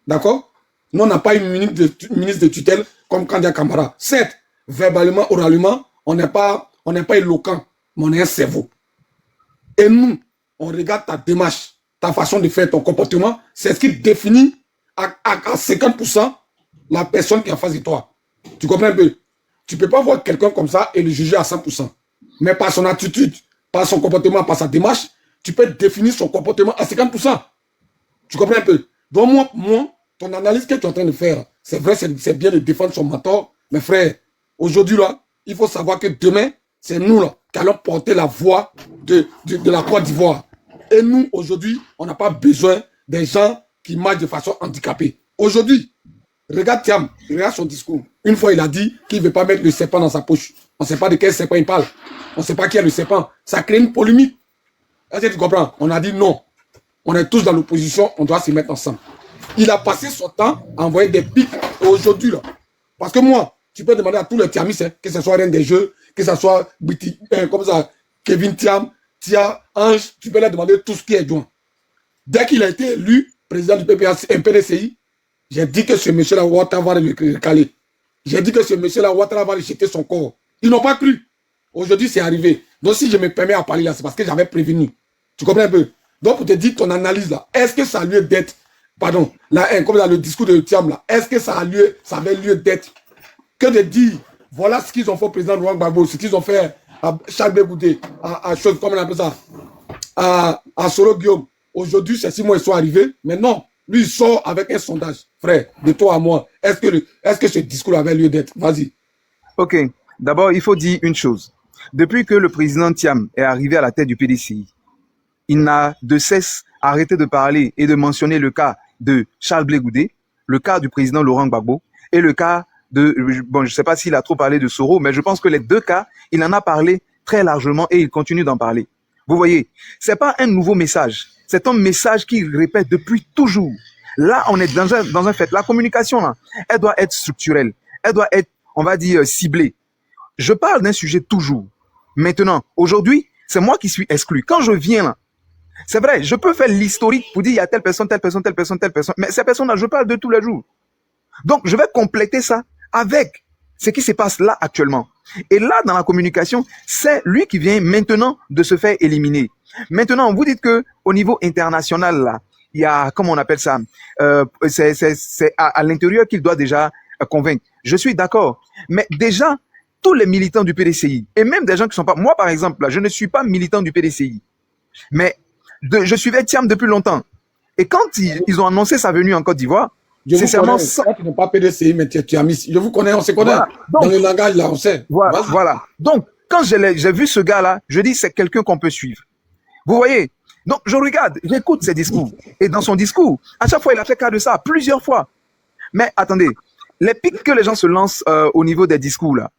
D'accord? Nous, on n'a pas une ministre de tutelle comme Kandia Camara. Certes, verbalement, oralement, on n'est pas éloquent, mais on est un cerveau. Et nous, on regarde ta démarche, ta façon de faire, ton comportement, c'est ce qui définit à 50% la personne qui est en face de toi. Tu comprends un peu? Tu ne peux pas voir quelqu'un comme ça et le juger à 100%. Mais par son attitude, par son comportement, par sa démarche, tu peux définir son comportement à 50%. Tu comprends un peu? Donc moi, ton analyse que tu es en train de faire, c'est vrai, c'est bien de défendre son mentor, mais frère, aujourd'hui là, il faut savoir que demain, c'est nous là qui allons porter la voix de la Côte d'Ivoire. Et nous, aujourd'hui, on n'a pas besoin des gens qui marchent de façon handicapée. Aujourd'hui, regarde Thiam, regarde son discours. Une fois, il a dit qu'il ne veut pas mettre le serpent dans sa poche. On ne sait pas de quel serpent il parle. On ne sait pas qui est le serpent. Ça crée une polémique. Est-ce que tu comprends? On a dit non. On est tous dans l'opposition, on doit se mettre ensemble. Il a passé son temps à envoyer des pics aujourd'hui là. Parce que moi, tu peux demander à tous les Thiamis, que ce soit Reine des Jeux, que ce soit comme ça, Kevin Thiam, Tia, Ange, tu peux leur demander tout ce qui est joint. Dès qu'il a été élu président du PDCI, j'ai dit que ce monsieur-là, Ouattara va le caler. J'ai dit que ce monsieur-là, Ouattara va lui jeter son corps. Ils n'ont pas cru. Aujourd'hui, c'est arrivé. Donc, si je me permets à parler là, c'est parce que j'avais prévenu. Tu comprends un peu? Donc, pour te dire ton analyse là, est-ce que ça a lieu d'être, pardon, là, comme dans le discours de Thiam là, est-ce que ça avait lieu d'être que de dire, voilà ce qu'ils ont fait au président Laurent Gbagbo, ce qu'ils ont fait à Charles Goudé, à chose, comment on appelle ça, à Soro Guillaume. Aujourd'hui, ces 6 mois, ils sont arrivés. Mais non, lui, il sort avec un sondage. Frère, de toi à moi, est-ce que ce discours avait lieu d'être? Vas-y. Ok. D'abord, il faut dire une chose. Depuis que le président Thiam est arrivé à la tête du PDCI, il n'a de cesse arrêté de parler et de mentionner le cas de Charles Blé Goudé, le cas du président Laurent Gbagbo et le cas de, bon, je ne sais pas s'il a trop parlé de Soro, mais je pense que les 2 cas, il en a parlé très largement et il continue d'en parler. Vous voyez, c'est pas un nouveau message. C'est un message qu'il répète depuis toujours. Là, on est dans un fait. La communication, là, elle doit être structurelle. Elle doit être, on va dire, ciblée. Je parle d'un sujet toujours. Maintenant, aujourd'hui, c'est moi qui suis exclu. Quand je viens là, c'est vrai, je peux faire l'historique pour dire il y a telle personne, telle personne, telle personne, telle personne. Mais ces personnes-là, je parle de tous les jours. Donc, je vais compléter ça avec ce qui se passe là actuellement. Et là, dans la communication, c'est lui qui vient maintenant de se faire éliminer. Maintenant, vous dites que au niveau international, là, il y a, comment on appelle ça, c'est à l'intérieur qu'il doit déjà convaincre. Je suis d'accord. Mais déjà, tous les militants du PDCI, et même des gens qui sont pas, moi par exemple, là, je ne suis pas militant du PDCI, mais je suivais Thiam depuis longtemps. Et quand ils ont annoncé sa venue en Côte d'Ivoire, c'est seulement ça. Tu n'es pas PDCI, mais tu as mis. Je vous connais, on se connaît. Voilà. Donc, dans le langage, là, on sait. Voilà. Donc, quand j'ai vu ce gars-là, je dis c'est quelqu'un qu'on peut suivre. Vous voyez? Donc, je regarde, j'écoute ses discours. Et dans son discours, à chaque fois, il a fait cas de ça, plusieurs fois. Mais attendez, les pics que les gens se lancent au niveau des discours, là,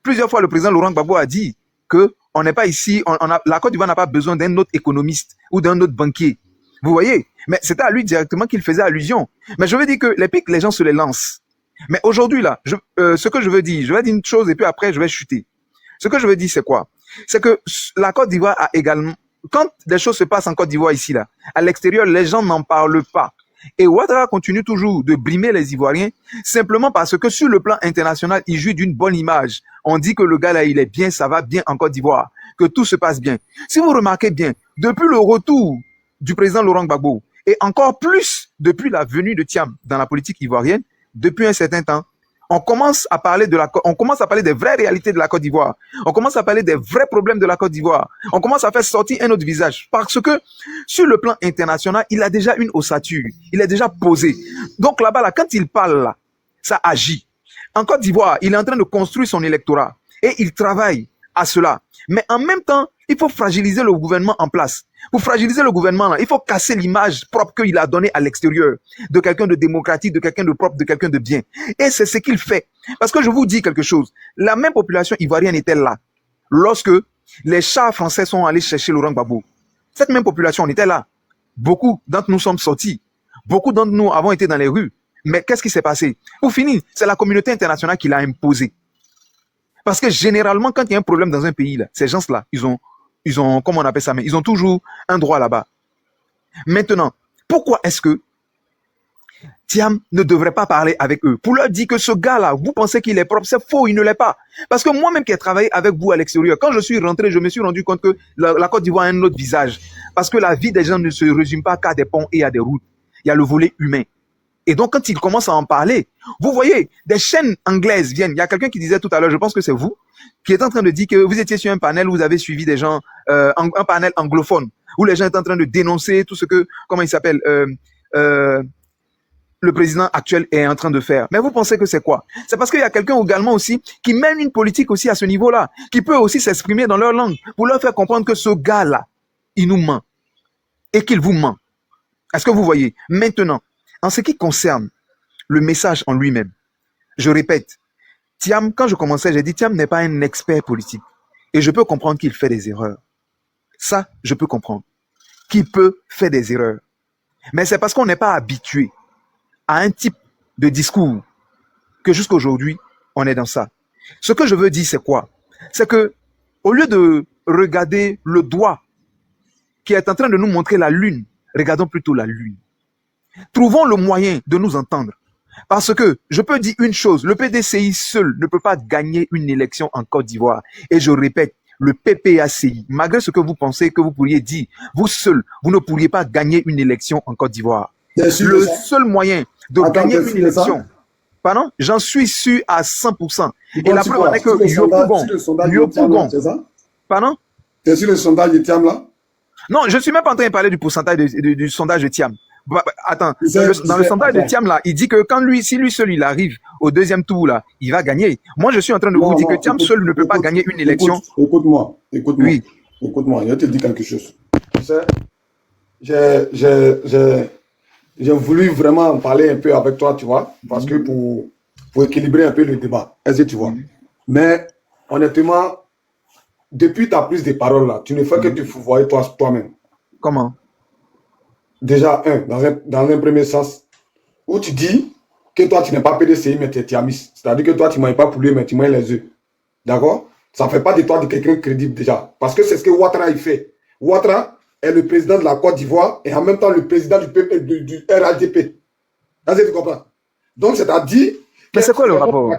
plusieurs fois, le président Laurent Gbagbo a dit que on n'est pas ici, la Côte d'Ivoire n'a pas besoin d'un autre économiste ou d'un autre banquier. Vous voyez? Mais c'était à lui directement qu'il faisait allusion. Mais je veux dire que les pics, les gens se les lancent. Mais aujourd'hui, là, ce que je veux dire une chose et puis après, je vais chuter. Ce que je veux dire, c'est quoi? C'est que la Côte d'Ivoire a également, quand des choses se passent en Côte d'Ivoire ici, là, à l'extérieur, les gens n'en parlent pas. Et Ouattara continue toujours de brimer les Ivoiriens simplement parce que sur le plan international, il jouit d'une bonne image. On dit que le gars là, il est bien, ça va bien en Côte d'Ivoire, que tout se passe bien. Si vous remarquez bien, depuis le retour du président Laurent Gbagbo, et encore plus depuis la venue de Thiam dans la politique ivoirienne, depuis un certain temps, on commence à parler des vraies réalités de la Côte d'Ivoire. On commence à parler des vrais problèmes de la Côte d'Ivoire. On commence à faire sortir un autre visage. Parce que, sur le plan international, il a déjà une ossature. Il est déjà posé. Donc là-bas, là, quand il parle, là, ça agit. En Côte d'Ivoire, il est en train de construire son électorat. Et il travaille à cela. Mais en même temps, il faut fragiliser le gouvernement en place. Pour fragiliser le gouvernement, là, il faut casser l'image propre qu'il a donnée à l'extérieur de quelqu'un de démocratique, de quelqu'un de propre, de quelqu'un de bien. Et c'est ce qu'il fait. Parce que je vous dis quelque chose. La même population ivoirienne était là lorsque les chars français sont allés chercher Laurent Gbagbo. Cette même population, on était là. Beaucoup d'entre nous sommes sortis. Beaucoup d'entre nous avons été dans les rues. Mais qu'est-ce qui s'est passé? Pour finir, c'est la communauté internationale qui l'a imposé. Parce que généralement, quand il y a un problème dans un pays, là, ces gens-là, ils ont, comment on appelle ça, mais ils ont toujours un droit là-bas. Maintenant, pourquoi est-ce que Thiam ne devrait pas parler avec eux? Pour leur dire que ce gars-là, vous pensez qu'il est propre, c'est faux, il ne l'est pas. Parce que moi-même qui ai travaillé avec vous à l'extérieur, quand je suis rentré, je me suis rendu compte que la Côte d'Ivoire a un autre visage. Parce que la vie des gens ne se résume pas qu'à des ponts et à des routes. Il y a le volet humain. Et donc, quand il commence à en parler, vous voyez, des chaînes anglaises viennent. Il y a quelqu'un qui disait tout à l'heure, je pense que c'est vous, qui est en train de dire que vous étiez sur un panel où vous avez suivi des gens, un panel anglophone, où les gens étaient en train de dénoncer tout ce que, comment il s'appelle, le président actuel est en train de faire. Mais vous pensez que c'est quoi? C'est parce qu'il y a quelqu'un également aussi qui mène une politique aussi à ce niveau-là, qui peut aussi s'exprimer dans leur langue, pour leur faire comprendre que ce gars-là, il nous ment. Et qu'il vous ment. Est-ce que vous voyez? Maintenant, en ce qui concerne le message en lui-même, je répète, Thiam, quand je commençais, j'ai dit Thiam n'est pas un expert politique. Et je peux comprendre qu'il fait des erreurs. Ça, je peux comprendre. Qu'il peut faire des erreurs. Mais c'est parce qu'on n'est pas habitué à un type de discours que jusqu'à aujourd'hui, on est dans ça. Ce que je veux dire, c'est quoi? c'est que, au lieu de regarder le doigt qui est en train de nous montrer la lune, regardons plutôt la lune. Trouvons le moyen de nous entendre. Parce que je peux dire une chose, le PDCI seul ne peut pas gagner une élection en Côte d'Ivoire. Et je répète, le PPACI, malgré ce que vous pensez que vous pourriez dire, vous seul, vous ne pourriez pas gagner une élection en Côte d'Ivoire. Le seul moyen de gagner une élection, pardon, j'en suis sûr à 100%. Et la preuve en est que Yopougon, pardon? T'es sur le sondage de Thiam là? Non, je ne suis même pas en train de parler du pourcentage du sondage de Thiam. Attends, dans le sondage de Thiam là, il dit que quand si lui seul il arrive au deuxième tour là, il va gagner. Moi, je suis en train de vous dire que Thiam seul ne peut pas gagner une élection. Écoute-moi. Oui. Écoute-moi, je te dis quelque chose. Tu sais, j'ai voulu vraiment en parler un peu avec toi, tu vois, parce que pour équilibrer un peu le débat. Est-ce que tu vois? Mais honnêtement, depuis ta prise de parole là, tu ne fais que te fourvoyer toi-même. Comment? Déjà, dans un premier sens, où tu dis que toi, tu n'es pas PDCI, mais tu es Thiamis. C'est-à-dire que toi, tu ne manges pas poulet, mais tu manges les œufs. D'accord? Ça ne fait pas de toi de quelqu'un crédible déjà. Parce que c'est ce que Ouattara il fait. Ouattara est le président de la Côte d'Ivoire et en même temps le président du RHDP. Est-ce que tu comprends? Donc, c'est-à-dire... Mais c'est quoi le rapport?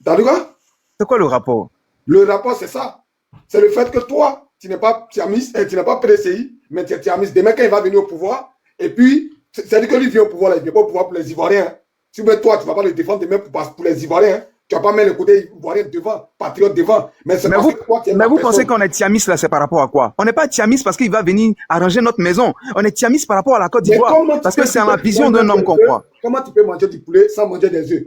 T'as dit quoi? C'est quoi le rapport? Le rapport, c'est ça. C'est le fait que toi, tu n'es pas Thiamis, tu n'es pas PDCI, mais tu es Thiamis. Demain, quand il va venir au pouvoir, et puis, c'est-à-dire que lui vient au pouvoir, là, il ne vient pas au pouvoir pour les Ivoiriens. Hein. Si toi, tu ne vas pas le défendre demain pour les Ivoiriens. Hein. Tu ne vas pas mettre le côté Ivoirien devant, patriote devant. Mais vous pensez qu'on est Thiamis là, c'est par rapport à quoi? On n'est pas Thiamis parce qu'il va venir arranger notre maison. On est Thiamis par rapport à la Côte d'Ivoire. Parce que c'est en la vision d'un homme qu'on croit. Comment tu peux manger du poulet sans manger des œufs?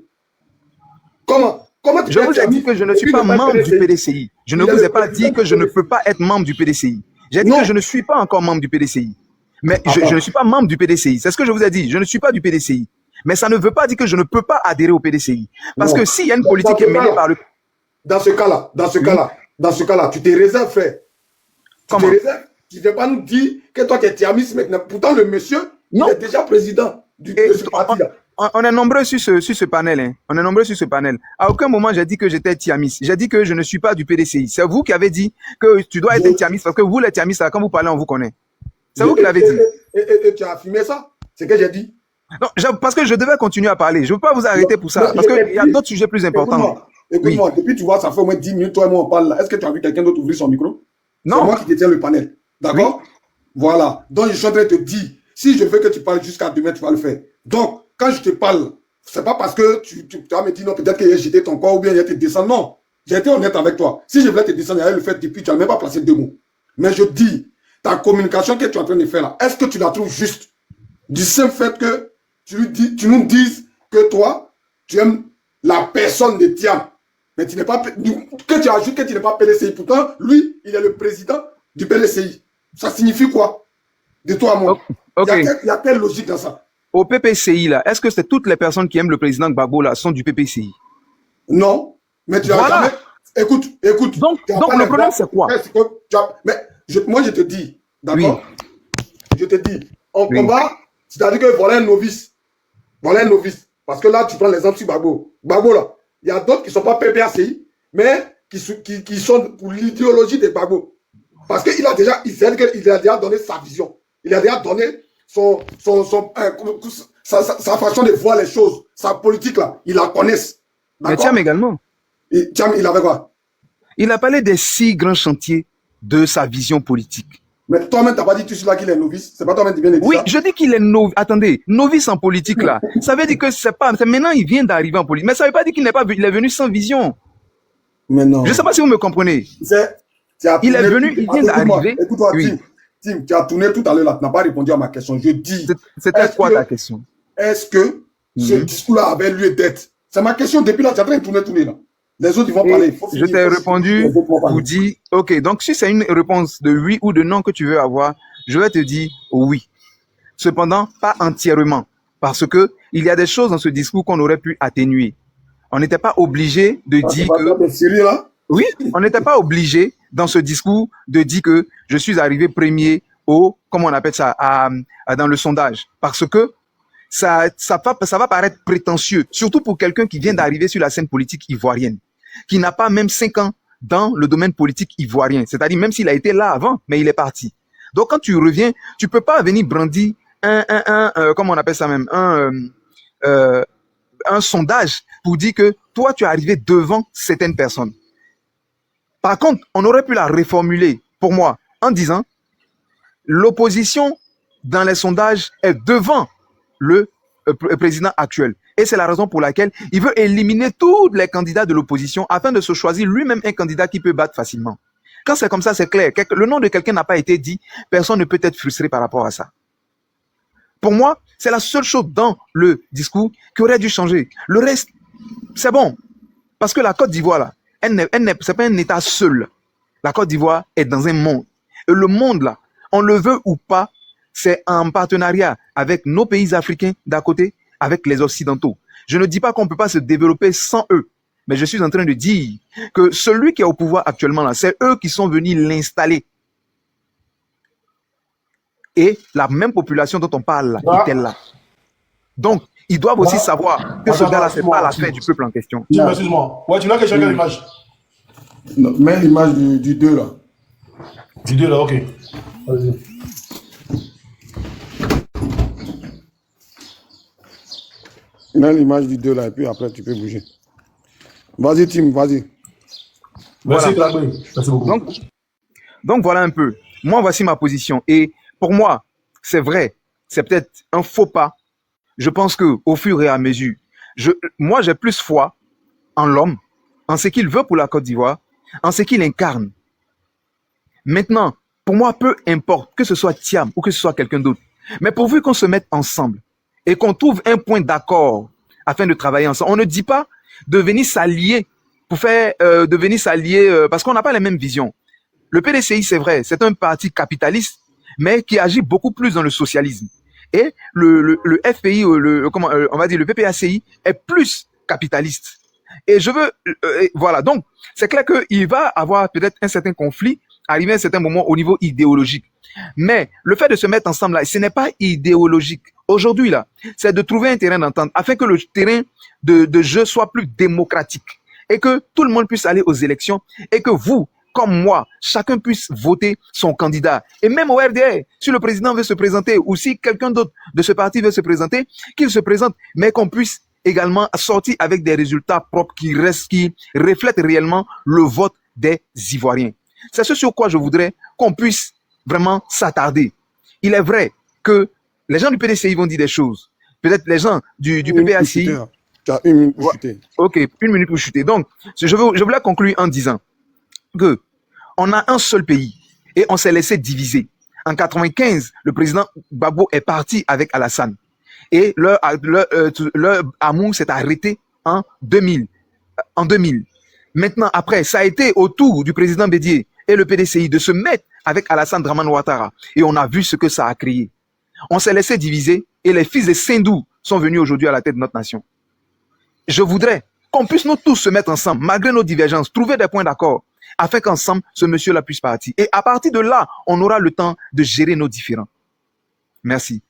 Comment je vous ai dit que je ne suis pas membre du PDCI. Je ne vous ai pas dit que je ne peux pas être membre du PDCI. J'ai dit que je ne suis pas encore membre du PDCI. Mais je ne suis pas membre du PDCI. C'est ce que je vous ai dit. Je ne suis pas du PDCI. Mais ça ne veut pas dire que je ne peux pas adhérer au PDCI. Parce que s'il y a une politique qui est menée par le... Dans ce cas-là, tu te réserves, frère. Comment? Tu ne veux pas nous dire que toi, tu es Thiamis maintenant. Pourtant, le monsieur, il est déjà président de ce parti-là. On est nombreux sur ce panel. Hein. On est nombreux sur ce panel. À aucun moment, j'ai dit que j'étais Thiamis. J'ai dit que je ne suis pas du PDCI. C'est vous qui avez dit que tu dois être Thiamis parce que vous, les Thiamis, là, quand vous parlez, on vous connaît. C'est vous qui l'avez dit. Et tu as affirmé ça? C'est ce que j'ai dit. Non, parce que je devais continuer à parler. Je ne veux pas vous arrêter pour ça. Parce qu'il y a d'autres sujets plus importants. Écoute-moi, depuis tu vois, ça fait au moins 10 minutes, toi et moi, on parle là. Est-ce que tu as vu quelqu'un d'autre ouvrir son micro? Non. C'est moi qui te tiens le panel. D'accord? Oui. Voilà. Donc, je suis en train de te dire, si je veux que tu parles jusqu'à demain, tu vas le faire. Donc, quand je te parle, c'est pas parce que tu vas me dire non, peut-être qu'il a jeté ton corps ou bien il a te descendu. Non. J'ai été honnête avec toi. Si je voulais te descendre, il y avait le fait depuis, tu n'as même pas placé 2 mots. Mais je dis, ta communication que tu es en train de faire là, est-ce que tu la trouves juste? Du simple fait que tu nous dises que toi, tu aimes la personne de Thiam. Mais tu n'es pas, que tu ajoutes que tu n'es pas PDCI. Pourtant, lui, il est le président du PDCI. Ça signifie quoi? De toi à moi. Okay. Il y a quelle logique dans ça? Au PPCI, là, est-ce que c'est toutes les personnes qui aiment le président Gbagbo, là, sont du PPCI? Non. Mais tu as jamais... Écoute. Donc le problème, c'est quoi? Moi, je te dis, d'accord? Oui. Je te dis, en combat, c'est-à-dire que voilà un novice. Parce que là, tu prends l'exemple sur Gbagbo. Gbagbo, là, il y a d'autres qui ne sont pas PPACI, mais qui sont pour l'idéologie de Gbagbo. Parce qu'il a déjà donné sa vision. Il a déjà donné sa façon de voir les choses. Sa politique, là, ils la connaissent. Mais Thiam également. Thiam, il avait quoi? Il a parlé des 6 grands chantiers de sa vision politique. Mais toi-même, tu n'as pas dit tout cela qu'il est novice. C'est pas toi-même qui viens de dire ça. Oui, ça. je dis qu'il est novice. Attendez, novice en politique, là. Ça veut dire que c'est maintenant, il vient d'arriver en politique. Mais ça ne veut pas dire qu'il il est venu sans vision. Mais non. Je ne sais pas si vous me comprenez. Il est venu, il vient d'arriver. Écoute-moi, oui. Tim, tu as tourné tout à l'heure là. Tu n'as pas répondu à ma question. Je dis. C'était quoi ta question? Est-ce que ce discours-là avait lieu d'être? C'est ma question depuis là. Tu es en train de tourner là. Les autres, ils vont parler. Je t'ai répondu pour dire, ok, donc si c'est une réponse de oui ou de non que tu veux avoir, je vais te dire oui. Cependant, pas entièrement. Parce que il y a des choses dans ce discours qu'on aurait pu atténuer. On n'était pas obligé de dire que... Sérieux, là? Oui, on n'était pas obligé dans ce discours de dire que je suis arrivé premier comment on appelle ça, dans le sondage. Parce que ça va paraître prétentieux, surtout pour quelqu'un qui vient d'arriver sur la scène politique ivoirienne, qui n'a pas même 5 ans dans le domaine politique ivoirien. C'est-à-dire, même s'il a été là avant, mais il est parti. Donc, quand tu reviens, tu peux pas venir brandir comment on appelle ça même, un sondage pour dire que toi, tu es arrivé devant certaines personnes. Par contre, on aurait pu la reformuler, pour moi, en disant, l'opposition dans les sondages est devant le président actuel. Et c'est la raison pour laquelle il veut éliminer tous les candidats de l'opposition afin de se choisir lui-même un candidat qui peut battre facilement. Quand c'est comme ça, c'est clair. Le nom de quelqu'un n'a pas été dit, personne ne peut être frustré par rapport à ça. Pour moi, c'est la seule chose dans le discours qui aurait dû changer. Le reste, c'est bon. Parce que la Côte d'Ivoire, là, c'est pas un État seul. La Côte d'Ivoire est dans un monde. Et le monde, là, on le veut ou pas, c'est en partenariat avec nos pays africains d'à côté, avec les Occidentaux. Je ne dis pas qu'on ne peut pas se développer sans eux. Mais je suis en train de dire que celui qui est au pouvoir actuellement, là, c'est eux qui sont venus l'installer. Et la même population dont on parle là, était là. Donc, ils doivent aussi savoir que ce gars-là, c'est pas l'affaire du peuple en question. Excuse-moi. Ouais, tu n'as que chacun l'image. Mets l'image du 2 là. Du 2 là, ok. Vas-y. Mets l'image du 2 là et puis après tu peux bouger. Vas-y Tim, vas-y. Merci, Voilà. Dragoué. Merci beaucoup. Donc voilà un peu. Moi, voici ma position. Et pour moi, c'est vrai, c'est peut-être un faux pas. Je pense que au fur et à mesure, moi, j'ai plus foi en l'homme, en ce qu'il veut pour la Côte d'Ivoire, en ce qu'il incarne. Maintenant, pour moi, peu importe que ce soit Thiam ou que ce soit quelqu'un d'autre, mais pourvu qu'on se mette ensemble et qu'on trouve un point d'accord afin de travailler ensemble, on ne dit pas de venir s'allier pour faire, de venir s'allier parce qu'on n'a pas les mêmes visions. Le PDCI, c'est vrai, c'est un parti capitaliste, mais qui agit beaucoup plus dans le socialisme. Et le FPI, on va dire le PPACI est plus capitaliste. Et je veux, voilà. Donc, c'est clair qu'il va avoir peut-être un certain conflit, arriver à un certain moment au niveau idéologique. Mais le fait de se mettre ensemble là, ce n'est pas idéologique. Aujourd'hui là, c'est de trouver un terrain d'entente afin que le terrain de jeu soit plus démocratique et que tout le monde puisse aller aux élections et que vous, comme moi, chacun puisse voter son candidat. Et même au RDR, si le président veut se présenter ou si quelqu'un d'autre de ce parti veut se présenter, qu'il se présente, mais qu'on puisse également sortir avec des résultats propres qui reflètent réellement le vote des Ivoiriens. C'est ce sur quoi je voudrais qu'on puisse vraiment s'attarder. Il est vrai que les gens du PDCI vont dire des choses. Peut-être les gens du PPACI... Tu as 1 minute pour chuter. Ok, 1 minute pour chuter. Donc, je voulais conclure en disant que on a un seul pays et on s'est laissé diviser. En 95, le président Gbagbo est parti avec Alassane et leur amour s'est arrêté en 2000. Maintenant, après, ça a été au tour du président Bédié et le PDCI de se mettre avec Alassane Dramane Ouattara et on a vu ce que ça a créé. On s'est laissé diviser et les fils de Sendou sont venus aujourd'hui à la tête de notre nation. Je voudrais qu'on puisse nous tous se mettre ensemble, malgré nos divergences, trouver des points d'accord, afin qu'ensemble, ce monsieur-là puisse partir. Et à partir de là, on aura le temps de gérer nos différends. Merci.